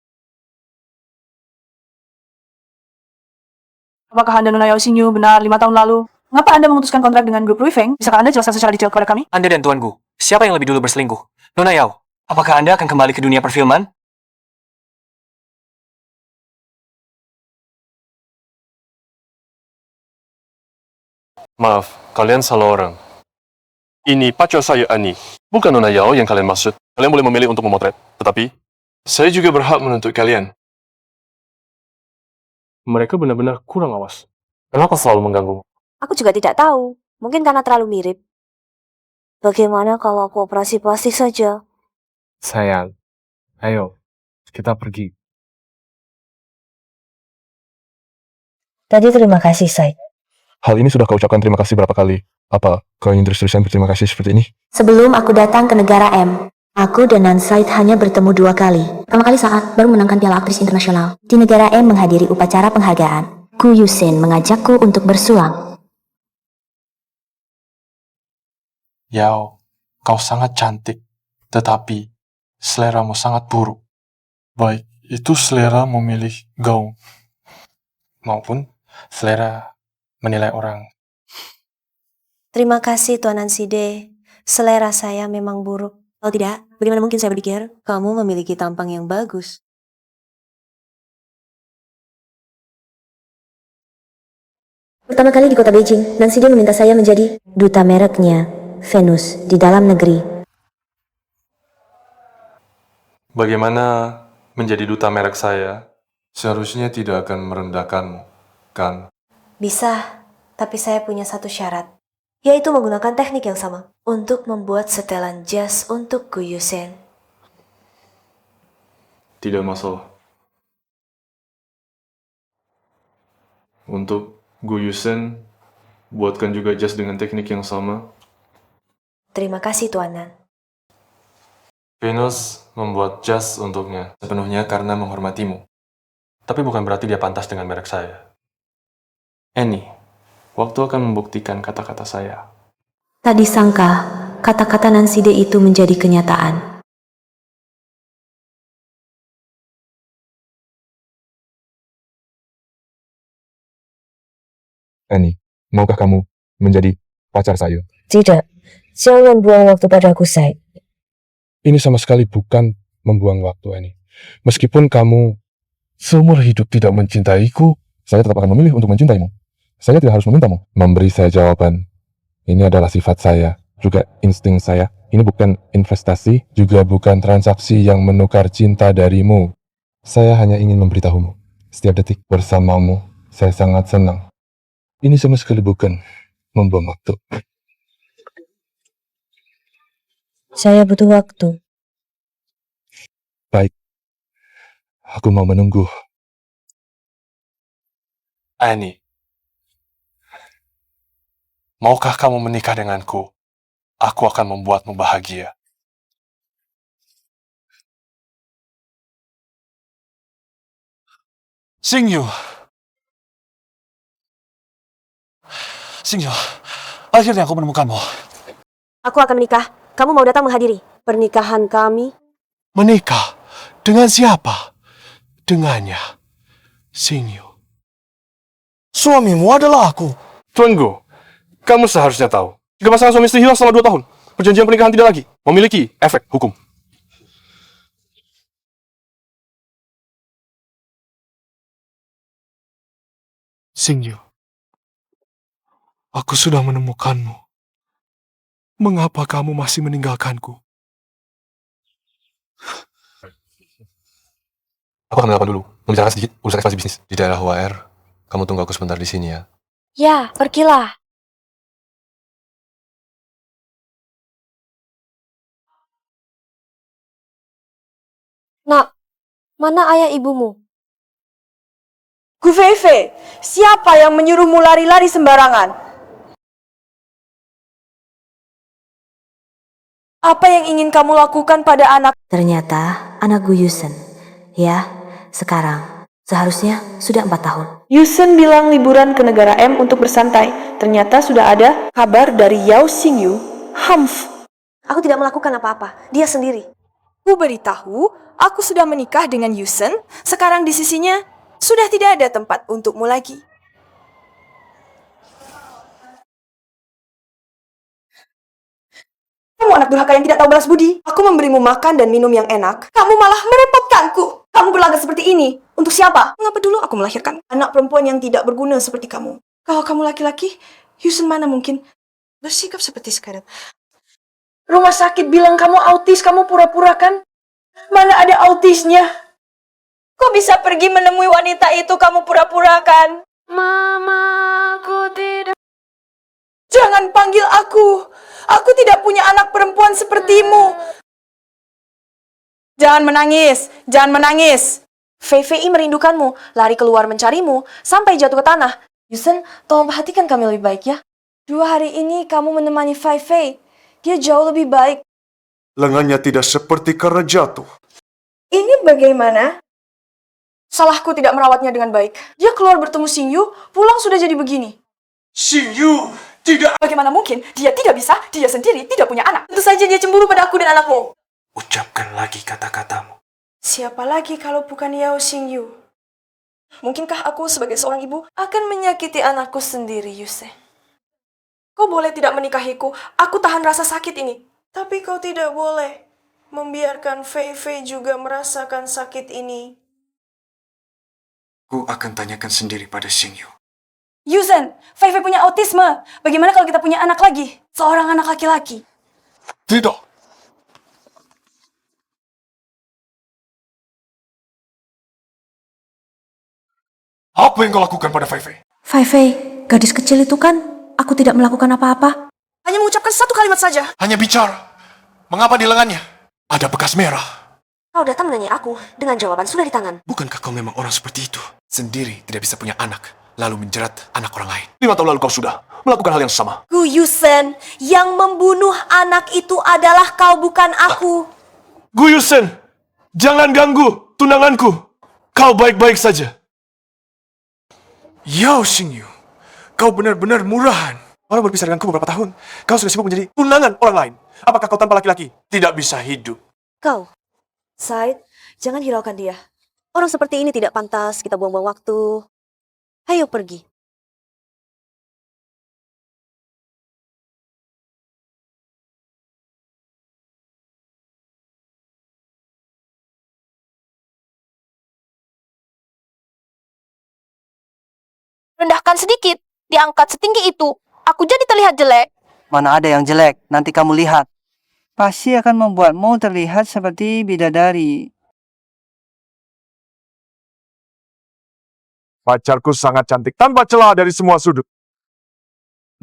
Apakah Anda Nona Yao Xingyu benar 5 tahun lalu? Mengapa Anda memutuskan kontrak dengan grup Ruifeng? Bisakah Anda jelaskan secara detail kepada kami? Anda dan Tuan Gu, siapa yang lebih dulu berselingkuh? Nona Yao, apakah Anda akan kembali ke dunia perfilman? Maaf, kalian salah orang. Ini pacar saya Ani, bukan Nona Yao yang kalian maksud. Kalian boleh memilih untuk memotret, tetapi saya juga berhak menuntut kalian. Mereka benar-benar kurang awas. Kenapa selalu mengganggu? Aku juga tidak tahu. Mungkin karena terlalu mirip. Bagaimana kalau aku operasi plastik saja? Sayang, ayo, kita pergi. Tadi terima kasih, Sai. Hal ini sudah kau ucapkan terima kasih berapa kali? Apa kau ingin terus-terusan berterima kasih seperti ini? Sebelum aku datang ke negara M, aku dan Nansaid hanya bertemu 2 kali. Pertama kali saat baru menangkan Piala Aktris Internasional. Di negara M menghadiri upacara penghargaan. Gu Yusen mengajakku untuk bersuang. Yao, kau sangat cantik, tetapi seleramu sangat buruk. Baik itu selera memilih gaun, maupun selera menilai orang. Terima kasih, Tuan Anside. Selera saya memang buruk. Kalau tidak, bagaimana mungkin saya berpikir kamu memiliki tampang yang bagus? Pertama kali di kota Beijing, Nanside meminta saya menjadi duta mereknya, Venus, di dalam negeri. Bagaimana menjadi duta merek saya? Seharusnya tidak akan merendahkanmu, kan? Bisa, tapi saya punya satu syarat, yaitu menggunakan teknik yang sama untuk membuat setelan jas untuk Gu Yusen. Tidak masalah. Untuk Gu Yusen, buatkan juga jas dengan teknik yang sama. Terima kasih, Tuanan. Venus membuat jas untuknya sepenuhnya karena menghormatimu. Tapi bukan berarti dia pantas dengan merek saya. Annie, waktu akan membuktikan kata-kata saya. Tak disangka, kata-kata Nanside itu menjadi kenyataan. Annie, maukah kamu menjadi pacar saya? Tidak, jangan buang waktu padaku, Sai. Ini sama sekali bukan membuang waktu, Annie. Meskipun kamu seumur hidup tidak mencintaiku, saya tetap akan memilih untuk mencintaimu. Saya tidak harus memintamu memberi saya jawaban. Ini adalah sifat saya, juga insting saya. Ini bukan investasi, juga bukan transaksi yang menukar cinta darimu. Saya hanya ingin memberitahumu, setiap detik bersamamu, saya sangat senang. Ini sama sekali bukan membuang waktu. Saya butuh waktu. Baik, aku mau menunggu. Annie, maukah kamu menikah denganku? Aku akan membuatmu bahagia. Xingyu. Xingyu, akhirnya aku menemukanmu. Aku akan menikah. Kamu mau datang menghadiri pernikahan kami? Menikah? Dengan siapa? Dengannya. Xingyu. Suamimu adalah aku. Tunggu, kamu seharusnya tahu. Jika pasangan suami istri hilang selama 2 tahun, perjanjian pernikahan tidak lagi memiliki efek hukum. Xingyu, aku sudah menemukanmu. Mengapa kamu masih meninggalkanku? Aku akan menelepon dulu, membicarakan sedikit urusan ekspansi bisnis di daerah WR. Kamu tunggu aku sebentar di sini ya. Ya, pergilah. Nak, mana ayah ibumu? Gufeife, siapa yang menyuruhmu lari-lari sembarangan? Apa yang ingin kamu lakukan pada anak? Ternyata anak Gu Yusen. Ya, sekarang seharusnya sudah 4 tahun. Yusen bilang liburan ke negara M untuk bersantai. Ternyata sudah ada kabar dari Yao Xingyu. Humph. Aku tidak melakukan apa-apa, dia sendiri. Ku beritahu, aku sudah menikah dengan Yusen. Sekarang di sisinya sudah tidak ada tempat untukmu lagi. Kamu anak durhaka yang tidak tahu balas budi. Aku memberimu makan dan minum yang enak. Kamu malah merepotkanku. Kamu berlagak seperti ini. Untuk siapa? Mengapa dulu aku melahirkan anak perempuan yang tidak berguna seperti kamu? Kalau kamu laki-laki, Yusen mana mungkin bersikap seperti sekarang? Rumah sakit bilang kamu autis, kamu pura-pura kan? Mana ada autisnya? Kok bisa pergi menemui wanita itu kamu pura-pura kan? Mama, aku tidak... Jangan panggil aku. Aku tidak punya anak perempuan sepertimu. Jangan menangis, jangan menangis. VVI merindukanmu, lari keluar mencarimu, sampai jatuh ke tanah. Yusen, tolong perhatikan kami lebih baik ya. 2 hari ini kamu menemani VVI. Dia jauh lebih baik. Lengannya tidak seperti karena jatuh. Ini bagaimana? Salahku tidak merawatnya dengan baik. Dia keluar bertemu Xingyu, pulang sudah jadi begini. Xingyu, tidak. Bagaimana mungkin? Dia tidak bisa, dia sendiri tidak punya anak. Tentu saja dia cemburu pada aku dan anakmu. Ucapkan lagi kata-katamu. Siapa lagi kalau bukan Yao Xingyu? Mungkinkah aku sebagai seorang ibu akan menyakiti anakku sendiri, Yuse? Kau boleh tidak menikahiku, aku tahan rasa sakit ini. Tapi kau tidak boleh membiarkan Fei Fei juga merasakan sakit ini. Ku akan tanyakan sendiri pada Xingyu. Yusen, Fei Fei punya autisme. Bagaimana kalau kita punya anak lagi? Seorang anak laki-laki. Tidak. Apa yang kau lakukan pada Fei Fei? Fei Fei, gadis kecil itu kan, aku tidak melakukan apa-apa. Hanya mengucapkan 1 kalimat saja. Hanya bicara. Mengapa di lengannya ada bekas merah? Kau datang menanya aku dengan jawaban sudah di tangan. Bukankah kau memang orang seperti itu? Sendiri tidak bisa punya anak, lalu menjerat anak orang lain. 5 tahun lalu kau sudah melakukan hal yang sama. Gu Yusen, yang membunuh anak itu adalah kau, bukan aku. Gu Yusen, jangan ganggu tunanganku. Kau baik-baik saja. Yao Xingyu, kau benar-benar murahan. Orang berpisah denganku beberapa tahun. Kau sudah sibuk menjadi tunangan orang lain. Apakah kau tanpa laki-laki tidak bisa hidup? Kau, Said, jangan hiraukan dia. Orang seperti ini tidak pantas kita buang-buang waktu. Ayo pergi. Rendahkan sedikit, diangkat setinggi itu. Aku jadi terlihat jelek. Mana ada yang jelek, nanti kamu lihat. pasti akan membuatmu terlihat seperti bidadari. Pacarku sangat cantik tanpa celah dari semua sudut.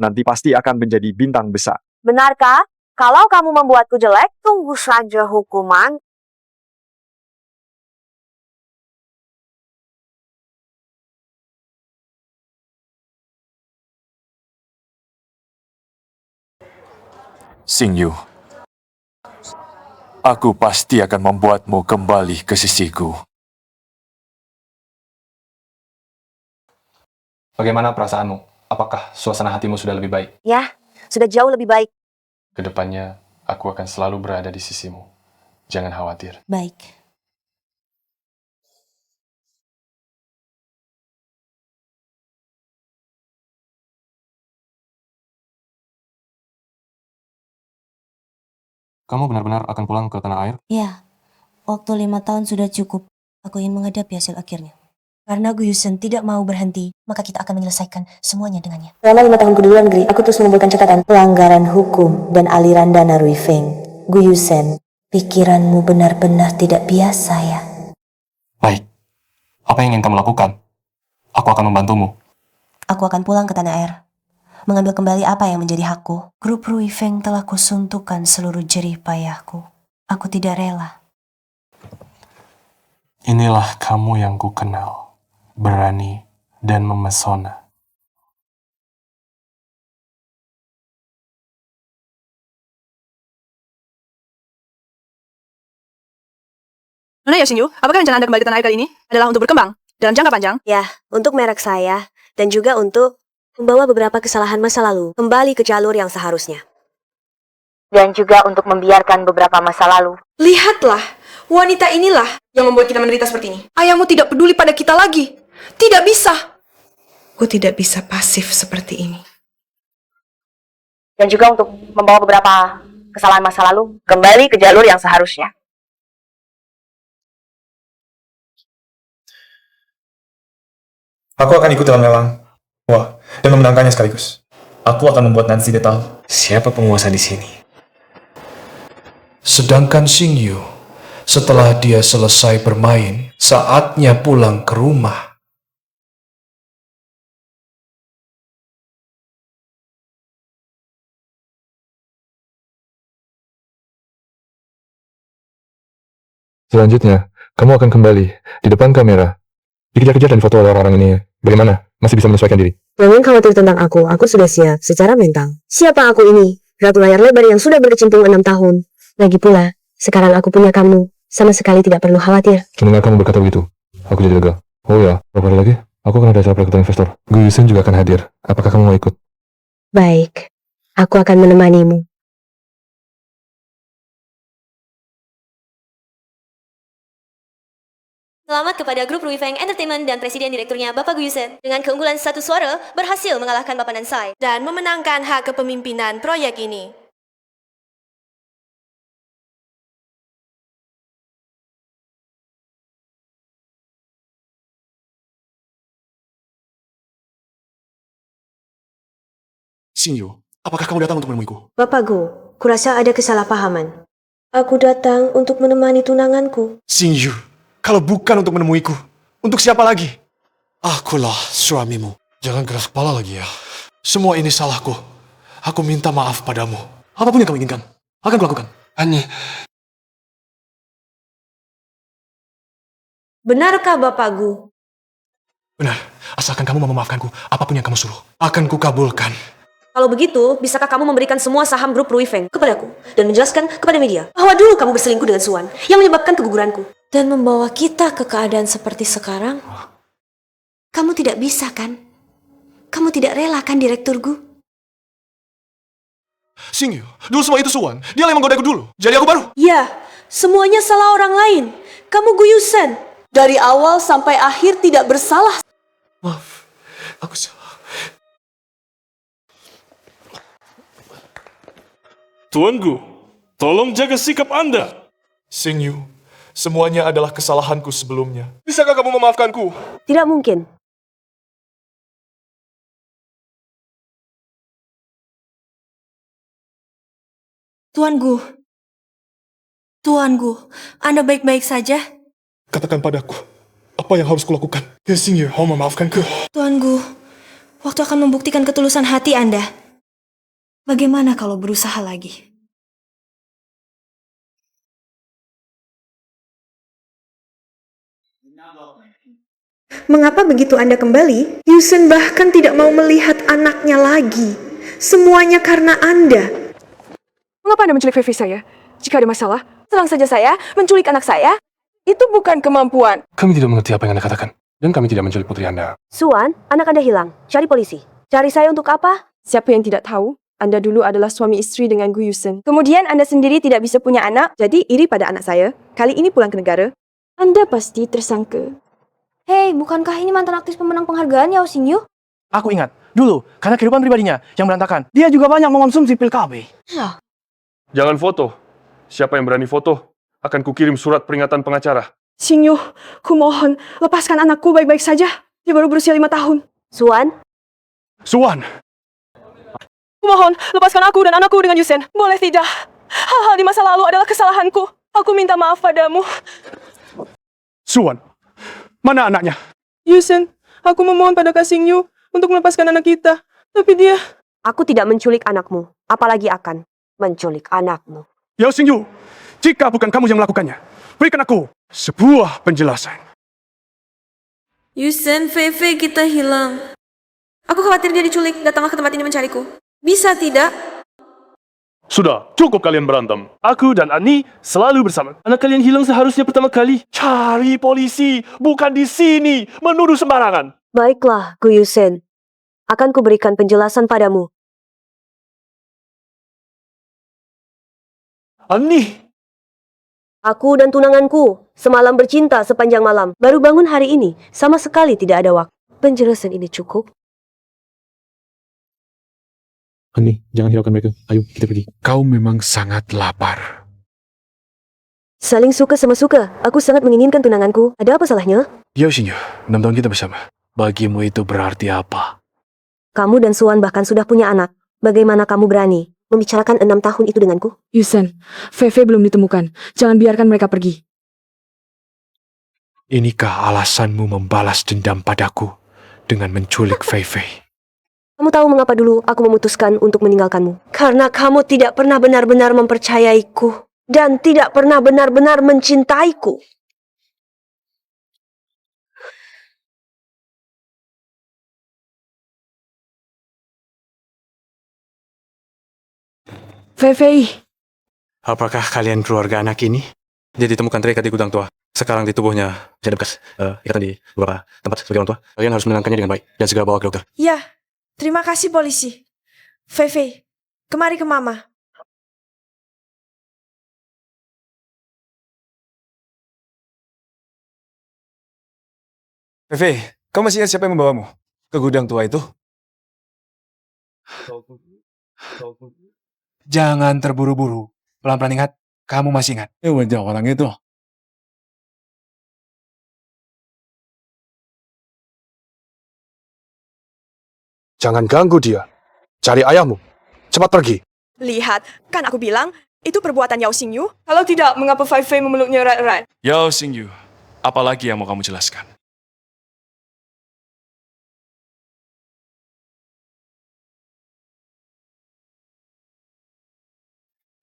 Nanti pasti akan menjadi bintang besar. Benarkah? Kalau kamu membuatku jelek, tunggu saja hukuman. Xingyu, aku pasti akan membuatmu kembali ke sisiku. Bagaimana perasaanmu? Apakah suasana hatimu sudah lebih baik? Ya, sudah jauh lebih baik. Kedepannya, aku akan selalu berada di sisimu. Jangan khawatir. Baik. Kamu benar-benar akan pulang ke tanah air? Ya, waktu 5 tahun sudah cukup. Aku ingin menghadapi hasil akhirnya. Karena Gu Yusen tidak mau berhenti, maka kita akan menyelesaikan semuanya dengannya. Selama 5 tahun di luar negeri, aku terus mengumpulkan catatan pelanggaran hukum dan aliran dana Rui Feng. Gu Yusen, pikiranmu benar-benar tidak biasa ya. Baik. Apa yang ingin kamu lakukan? Aku akan membantumu. Aku akan pulang ke tanah air, mengambil kembali apa yang menjadi hakku. Grup Rui Feng telah kusuntukkan seluruh jerih payahku. Aku tidak rela. Inilah kamu yang ku kenal, berani dan memesona. Nona Yoshingyu, apakah rencana Anda kembali ke tanah air kali ini adalah untuk berkembang dalam jangka panjang? Ya, untuk merek saya dan juga untuk membawa beberapa kesalahan masa lalu kembali ke jalur yang seharusnya. Dan juga untuk membiarkan beberapa masa lalu. Lihatlah, wanita inilah yang membuat kita menderita seperti ini. Ayahmu tidak peduli pada kita lagi. Tidak bisa. Aku tidak bisa pasif seperti ini. Dan juga untuk membawa beberapa kesalahan masa lalu kembali ke jalur yang seharusnya. Aku akan ikut dalam lelang. Wah, dan memenangkannya sekaligus. Aku akan membuat Nancy dia tahu siapa penguasa di sini. Sedangkan Xingyu, setelah dia selesai bermain, saatnya pulang ke rumah. Selanjutnya, kamu akan kembali di depan kamera. Dikejar-kejar dan foto oleh orang-orang ini. Bagaimana? Masih bisa menyesuaikan diri? Jangan khawatir tentang aku sudah siap secara mental. Siapa aku ini? Ratu layar lebar yang sudah berkecimpung 6 tahun. Lagi pula, sekarang aku punya kamu. Sama sekali tidak perlu khawatir. Mendengar kamu berkata begitu, aku jadi lega. Oh ya, beberapa hari lagi, aku akan ada acara perekrutan investor. Gu Yusen juga akan hadir. Apakah kamu mau ikut? Baik, aku akan menemanimu. Selamat kepada grup Rui Feng Entertainment dan Presiden Direkturnya Bapak Gu Yusen. Dengan keunggulan 1 suara, berhasil mengalahkan Bapak Nansai dan memenangkan hak kepemimpinan proyek ini. Xingyu, apakah kamu datang untuk menemuiku? Bapak Gu, kurasa ada kesalahpahaman. Aku datang untuk menemani tunanganku. Xingyu, kalau bukan untuk menemuiku, untuk siapa lagi? Akulah suamimu. Jangan keras kepala lagi ya. Semua ini salahku. Aku minta maaf padamu. Apapun yang kamu inginkan, akan kulakukan. Annie. Benarkah Bapak Gu? Benar, asalkan kamu mau memaafkanku, apapun yang kamu suruh, akan kukabulkan. Kalau begitu, bisakah kamu memberikan semua saham grup Rui Feng kepadaku dan menjelaskan kepada media bahwa dulu kamu berselingkuh dengan Suan yang menyebabkan keguguranku dan membawa kita ke keadaan seperti sekarang? Kamu tidak bisa kan? Kamu tidak rela kan, Direktur Gu? Xingyu, dulu semua itu Suan. Dia yang menggodaiku dulu. Jadi aku baru. Ya, semuanya salah orang lain. Kamu Gu Yusen. Dari awal sampai akhir tidak bersalah. Maaf, aku salah. Tuan Gu, tolong jaga sikap Anda. Xingyu, semuanya adalah kesalahanku sebelumnya. Bisakah kamu memaafkanku? Tidak mungkin. Tuan Gu, Tuanku, Anda baik-baik saja? Katakan padaku, apa yang harus kulakukan? Yao Xingyu, mau memaafkanku. Tuanku, waktu akan membuktikan ketulusan hati Anda. Bagaimana kalau berusaha lagi? Mengapa begitu Anda kembali? Yusen bahkan tidak mau melihat anaknya lagi. Semuanya karena Anda. Mengapa Anda menculik Fefe saya? Jika ada masalah, serang saja saya, menculik anak saya. Itu bukan kemampuan. Kami tidak mengerti apa yang Anda katakan. Dan kami tidak menculik putri Anda. Suan, anak Anda hilang. Cari polisi. Cari saya untuk apa? Siapa yang tidak tahu? Anda dulu adalah suami istri dengan Gu Yusen. Kemudian Anda sendiri tidak bisa punya anak, jadi iri pada anak saya. Kali ini pulang ke negara. Anda pasti tersangka. Hei, bukankah ini mantan aktris pemenang penghargaan Yao Xingyu? Aku ingat, dulu, karena kehidupan pribadinya yang berantakan, dia juga banyak mengonsumsi pil KB. Jangan foto. Siapa yang berani foto, akan kukirim surat peringatan pengacara. Xingyu, kumohon, lepaskan anakku baik-baik saja. Dia baru berusia 5 tahun. Suan? Suan! Kumohon, lepaskan aku dan anakku dengan Yusen. Boleh tidak? Hal-hal di masa lalu adalah kesalahanku. Aku minta maaf padamu. Suan! Mana anaknya? Yusen, aku memohon pada Kak Xingyu untuk melepaskan anak kita. Tapi dia... Aku tidak menculik anakmu. Apalagi akan menculik anakmu. Yao Xingyu, jika bukan kamu yang melakukannya, berikan aku sebuah penjelasan. Yusen, Fefe kita hilang. Aku khawatir dia diculik, datanglah ke tempat ini mencariku. Bisa tidak? Sudah, cukup kalian berantem. Aku dan Ani selalu bersama. Anak kalian hilang seharusnya pertama kali. Cari polisi, bukan di sini. Menuduh sembarangan. Baiklah, Gu Yusen. Akan kuberikan penjelasan padamu. Ani! Aku dan tunanganku semalam bercinta sepanjang malam. Baru bangun hari ini. Sama sekali tidak ada waktu. Penjelasan ini cukup. Ani, jangan hiraukan mereka. Ayo, kita pergi. Kau memang sangat lapar. Saling suka sama suka. Aku sangat menginginkan tunanganku. Ada apa salahnya? Yao Xingyu, 6 tahun kita bersama. Bagimu itu berarti apa? Kamu dan Suan bahkan sudah punya anak. Bagaimana kamu berani membicarakan 6 tahun itu denganku? Yusen, Fefe belum ditemukan. Jangan biarkan mereka pergi. Inikah alasanmu membalas dendam padaku dengan menculik Feifei? Kamu tahu mengapa dulu aku memutuskan untuk meninggalkanmu? Karena kamu tidak pernah benar-benar mempercayaiku. Dan tidak pernah benar-benar mencintaiku. Fefe. Apakah kalian keluarga anak ini? Dia ditemukan terikat di gudang tua. Sekarang di tubuhnya masih ada bekas ikatan di beberapa tempat sebagai orang tua. Kalian harus menenangkannya dengan baik dan segera bawa ke dokter. Ya, terima kasih polisi. Fefe, kemari ke mama. Fefe, kau masih ingat siapa yang membawamu ke gudang tua itu? Jangan terburu-buru. Pelan-pelan ingat, kamu masih ingat. Wajah orang itu. Jangan ganggu dia. Cari ayahmu. Cepat pergi. Lihat, kan aku bilang, itu perbuatan Yao Xingyu. Kalau tidak, mengapa Fefe memeluknya erat-erat? Yao Xingyu, apalagi yang mau kamu jelaskan?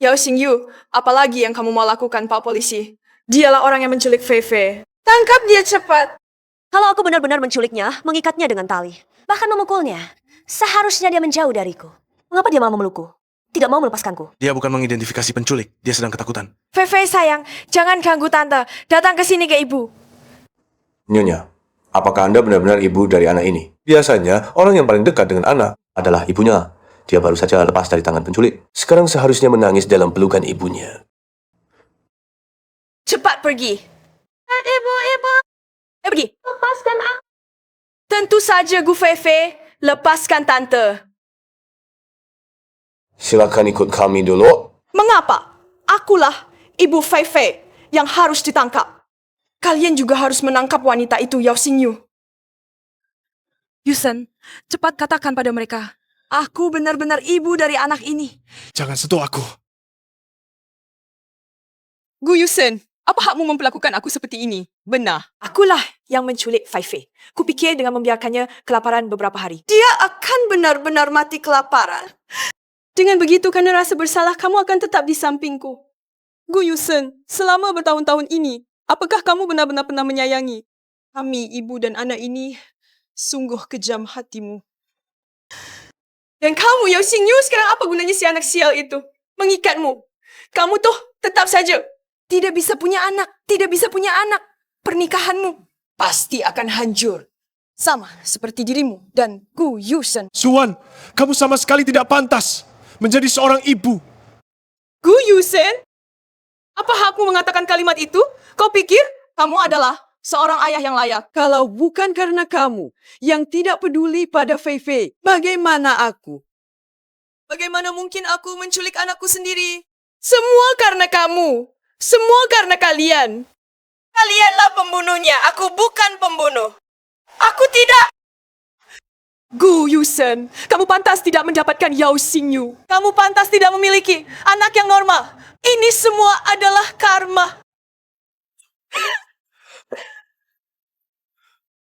Yao Xingyu, apalagi yang kamu mau lakukan, Pak Polisi? Dialah orang yang menculik Fefe. Tangkap dia cepat. Kalau aku benar-benar menculiknya, mengikatnya dengan tali, bahkan memukulnya, seharusnya dia menjauh dariku. Mengapa dia malah memelukku? Tidak mau melepaskanku. Dia bukan mengidentifikasi penculik, dia sedang ketakutan. Fefe sayang, jangan ganggu tante. Datang ke sini ke ibu. Nyonya, apakah Anda benar-benar ibu dari anak ini? Biasanya, orang yang paling dekat dengan anak adalah ibunya. Dia baru saja lepas dari tangan penculik. Sekarang seharusnya menangis dalam pelukan ibunya. Cepat pergi. Ibu. Pergi. Lepaskan aku. Tentu saja, Gu Fefe. Lepaskan tante. Silakan ikut kami dulu. Mengapa? Akulah ibu Fefe yang harus ditangkap. Kalian juga harus menangkap wanita itu, Yao Xingyu. Yusen, cepat katakan pada mereka. Aku benar-benar ibu dari anak ini. Jangan sentuh aku. Gu Yusen, apa hakmu memperlakukan aku seperti ini? Benar. Akulah yang menculik Fei Fei. Kupikir dengan membiarkannya kelaparan beberapa hari, dia akan benar-benar mati kelaparan. Dengan begitu, kerana rasa bersalah, kamu akan tetap di sampingku. Gu Yusen, selama bertahun-tahun ini, apakah kamu benar-benar pernah menyayangi kami, ibu dan anak ini? Sungguh kejam hatimu. Dan kamu, Yao Xingyu, sekarang apa gunanya si anak sial itu? Mengikatmu. Kamu tuh tetap saja tidak bisa punya anak. Tidak bisa punya anak. Pernikahanmu pasti akan hancur. Sama seperti dirimu dan Gu Yusen. Suan, kamu sama sekali tidak pantas menjadi seorang ibu. Gu Yusen? Apa hakmu mengatakan kalimat itu? Kau pikir kamu adalah seorang ayah yang layak? Kalau bukan karena kamu yang tidak peduli pada Fei Fei, bagaimana aku? Bagaimana mungkin aku menculik anakku sendiri? Semua karena kamu. Semua karena kalian. Kalianlah pembunuhnya. Aku bukan pembunuh. Aku tidak. Gu Yusen, kamu pantas tidak mendapatkan Yao Xingyu. Kamu pantas tidak memiliki anak yang normal. Ini semua adalah karma.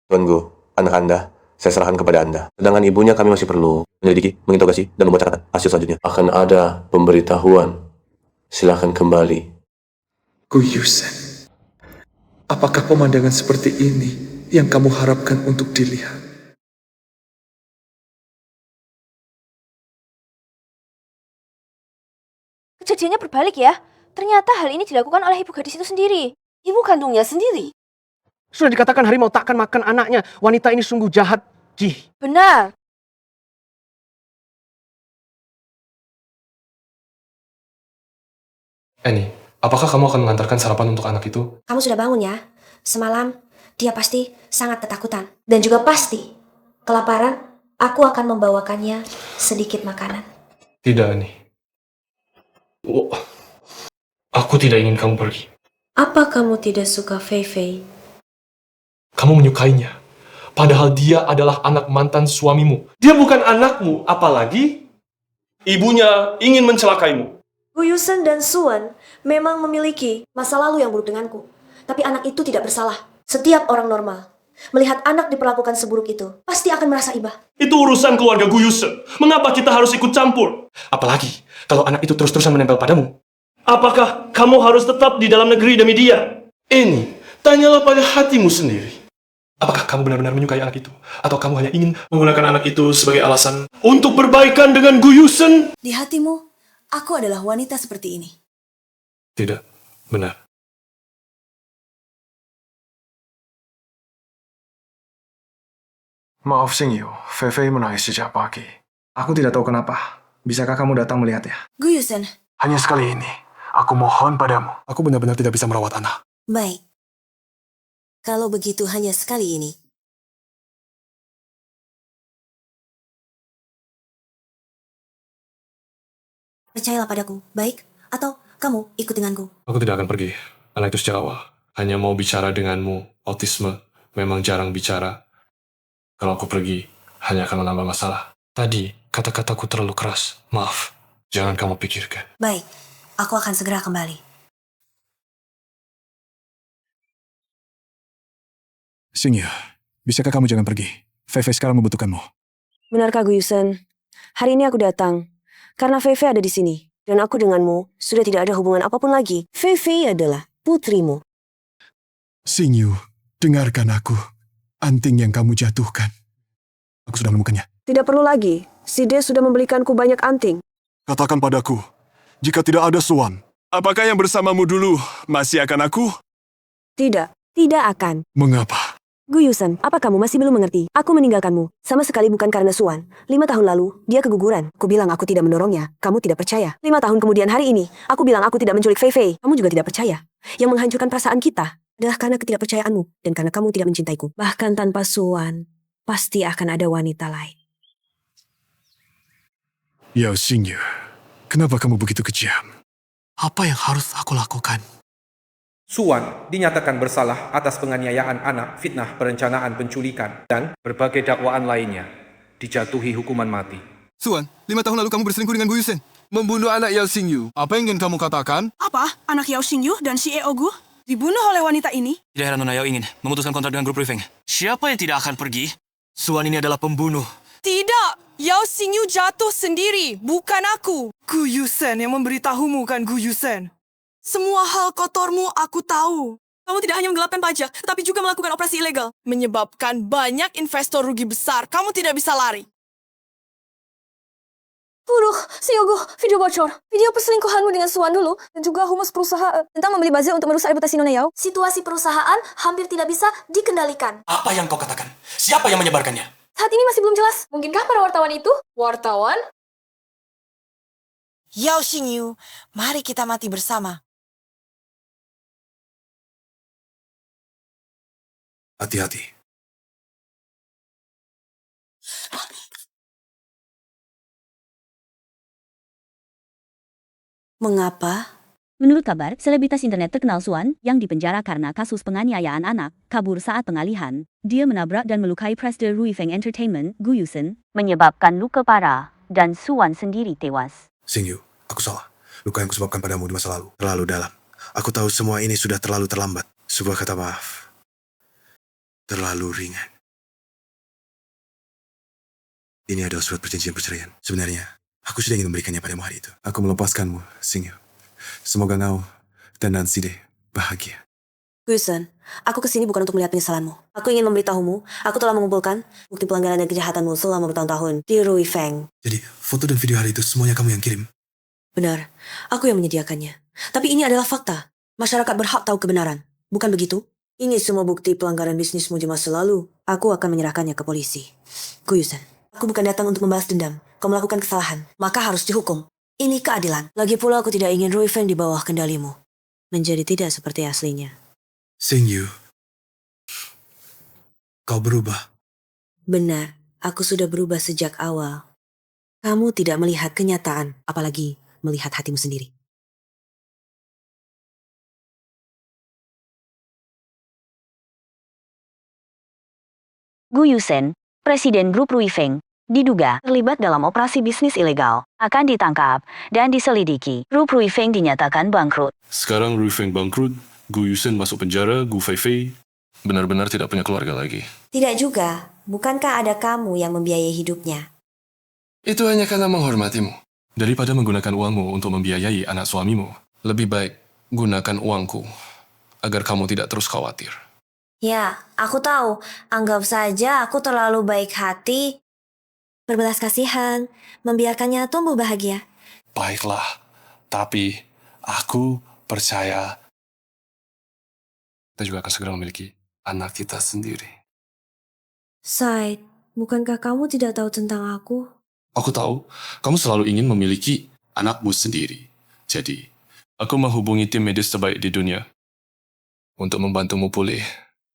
Tuan Gu, anak Anda, saya serahkan kepada Anda. Sedangkan ibunya kami masih perlu menyelidiki, menginterogasi, dan membuat catatan hasil selanjutnya. Akan ada pemberitahuan. Silakan kembali. Gu Yusen, apakah pemandangan seperti ini yang kamu harapkan untuk dilihat? Kejadiannya berbalik ya. Ternyata hal ini dilakukan oleh ibu gadis itu sendiri. Ibu kandungnya sendiri. Sudah dikatakan harimau takkan makan anaknya. Wanita ini sungguh jahat, Ji. Benar. Annie, apakah kamu akan mengantarkan sarapan untuk anak itu? Kamu sudah bangun ya? Semalam dia pasti sangat ketakutan. Dan juga pasti kelaparan. Aku akan membawakannya sedikit makanan. Tidak, Annie. Oh, aku tidak ingin kamu pergi. Apa kamu tidak suka Fei Fei? Kamu menyukainya. Padahal dia adalah anak mantan suamimu. Dia bukan anakmu, apalagi ibunya ingin mencelakaimu. Gu Yusen dan Suan memang memiliki masa lalu yang buruk denganku. Tapi anak itu tidak bersalah. Setiap orang normal melihat anak diperlakukan seburuk itu, pasti akan merasa iba. Itu urusan keluarga Gu Yusen. Mengapa kita harus ikut campur? Apalagi kalau anak itu terus-terusan menempel padamu. Apakah kamu harus tetap di dalam negeri demi dia? Ini, tanyalah pada hatimu sendiri. Apakah kamu benar-benar menyukai anak itu? Atau kamu hanya ingin menggunakan anak itu sebagai alasan untuk berbaikan dengan Gu Yusen? Di hatimu, aku adalah wanita seperti ini. Tidak, benar. Maaf Xingyu, Fei Fei menangis sejak pagi. Aku tidak tahu kenapa. Bisakah kamu datang melihatnya? Gu Yusen. Hanya sekali ini. Aku mohon padamu. Aku benar-benar tidak bisa merawat anak. Baik. Kalau begitu hanya sekali ini. Percayalah padaku, baik? Atau kamu ikut denganku? Aku tidak akan pergi. Anak itu sejak awal hanya mau bicara denganmu. Autisme memang jarang bicara. Kalau aku pergi, hanya akan menambah masalah. Tadi, kata-kataku terlalu keras. Maaf, jangan kamu pikirkan. Baik, aku akan segera kembali. Xingyu, bisakah kamu jangan pergi? Fei Fei sekarang membutuhkanmu. Benarkah Gu Yusen? Hari ini aku datang karena Fei Fei ada di sini. Dan aku denganmu sudah tidak ada hubungan apapun lagi. Fei Fei adalah putrimu. Xingyu, dengarkan aku. Anting yang kamu jatuhkan. Aku sudah menemukannya. Tidak perlu lagi. Si De sudah membelikanku banyak anting. Katakan padaku, jika tidak ada Suan, apakah yang bersamamu dulu masih akan aku? Tidak, tidak akan. Mengapa? Gu Yusen, apa kamu masih belum mengerti? Aku meninggalkanmu. Sama sekali bukan karena Suan. 5 tahun lalu, dia keguguran. Aku bilang aku tidak mendorongnya. Kamu tidak percaya. 5 tahun kemudian hari ini, aku bilang aku tidak menculik Fei Fei. Kamu juga tidak percaya. Yang menghancurkan perasaan kita adalah karena ketidakpercayaanmu dan karena kamu tidak mencintaiku. Bahkan tanpa Suan, pasti akan ada wanita lain. Yao Xingyu, kenapa kamu begitu kejam? Apa yang harus aku lakukan? Suan dinyatakan bersalah atas penganiayaan anak, fitnah, perencanaan penculikan, dan berbagai dakwaan lainnya. Dijatuhi hukuman mati. Suan, 5 tahun lalu kamu berselingkuh dengan Gu Yusen. membunuh anak Yao Xingyu. Apa yang ingin kamu katakan? Apa? Anak Yao Xingyu dan CEO Gu dibunuh oleh wanita ini? Tidak heran Nona Yao ingin memutuskan kontrak dengan grup Ruifeng. Siapa yang tidak akan pergi? Suan ini adalah pembunuh. Tidak! Yao Xingyu jatuh sendiri, bukan aku. Gu Yusen yang memberitahumu kan, Gu Yusen. Semua hal kotormu aku tahu. Kamu tidak hanya menggelapkan pajak, tetapi juga melakukan operasi ilegal. Menyebabkan banyak investor rugi besar. Kamu tidak bisa lari. Siogo, video bocor. Video perselingkuhanmu dengan Suan dulu, dan juga humus perusahaan tentang membeli buzzer untuk merusak reputasi Nona Yao. Situasi perusahaan hampir tidak bisa dikendalikan. Apa yang kau katakan? Siapa yang menyebarkannya? Saat ini masih belum jelas. Mungkinkah para wartawan itu? Wartawan? Yao Xingyu, mari kita mati bersama. Hati-hati. Mengapa? Menurut kabar, selebritas internet terkenal Suan yang dipenjara karena kasus penganiayaan anak kabur saat pengalihan. Dia menabrak dan melukai presiden Ruifeng Entertainment, Gu Yusen, menyebabkan luka parah, dan Suan sendiri tewas. Xingyu, aku salah. Luka yang kusebabkan padamu di masa lalu terlalu dalam. Aku tahu semua ini sudah terlalu terlambat. Sebuah kata maaf terlalu ringan. Ini adalah surat perjanjian perceraian. Sebenarnya, aku sudah ingin memberikannya padamu hari itu. Aku melepaskanmu, Xingyu. Semoga kau dan Nancy bahagia. Gusen, aku kesini bukan untuk melihat penyesalanmu. Aku ingin memberitahumu, aku telah mengumpulkan bukti pelanggaran dan kejahatanmu selama bertahun-tahun di Ruifeng. Jadi, foto dan video hari itu semuanya kamu yang kirim? Benar, aku yang menyediakannya. Tapi ini adalah fakta. Masyarakat berhak tahu kebenaran. Bukan begitu? Ini semua bukti pelanggaran bisnismu di masa lalu. Aku akan menyerahkannya ke polisi. Gusen, aku bukan datang untuk membalas dendam. Kau melakukan kesalahan, maka harus dihukum. Ini keadilan. Lagi pula aku tidak ingin Ruifeng di bawah kendalimu. Menjadi tidak seperti aslinya. Xingyu, kau berubah. Benar, aku sudah berubah sejak awal. Kamu tidak melihat kenyataan, apalagi melihat hatimu sendiri. Gu Yusen, presiden grup Ruifeng, diduga terlibat dalam operasi bisnis ilegal, akan ditangkap dan diselidiki. Grup Ruifeng dinyatakan bangkrut. Sekarang Ruifeng bangkrut, Gu Yusen masuk penjara, Gu Feifei benar-benar tidak punya keluarga lagi. Tidak juga. Bukankah ada kamu yang membiayai hidupnya? Itu hanya karena menghormatimu. Daripada menggunakan uangmu untuk membiayai anak suamimu, lebih baik gunakan uangku agar kamu tidak terus khawatir. Ya, aku tahu. Anggap saja aku terlalu baik hati. Berbelas kasihan, membiarkannya tumbuh bahagia. Baiklah, tapi aku percaya kita juga akan segera memiliki anak kita sendiri. Said, bukankah kamu tidak tahu tentang aku? Aku tahu, kamu selalu ingin memiliki anakmu sendiri. Jadi, aku menghubungi tim medis terbaik di dunia untuk membantumu pulih.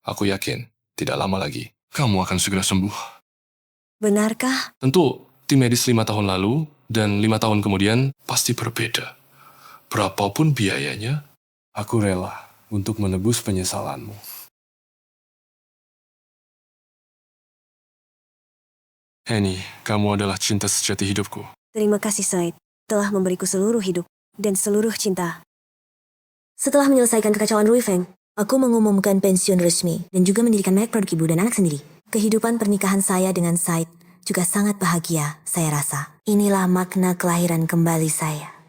Aku yakin, tidak lama lagi, kamu akan segera sembuh. Benarkah? Tentu, tim medis 5 tahun lalu dan 5 tahun kemudian pasti berbeda. Berapapun biayanya, aku rela untuk menebus penyesalanmu. Henny, kamu adalah cinta sejati hidupku. Terima kasih Said, telah memberiku seluruh hidup dan seluruh cinta. Setelah menyelesaikan kekacauan Ruifeng, aku mengumumkan pensiun resmi dan juga mendirikan merek produk ibu dan anak sendiri. Kehidupan pernikahan saya dengan Said juga sangat bahagia, saya rasa. Inilah makna kelahiran kembali saya.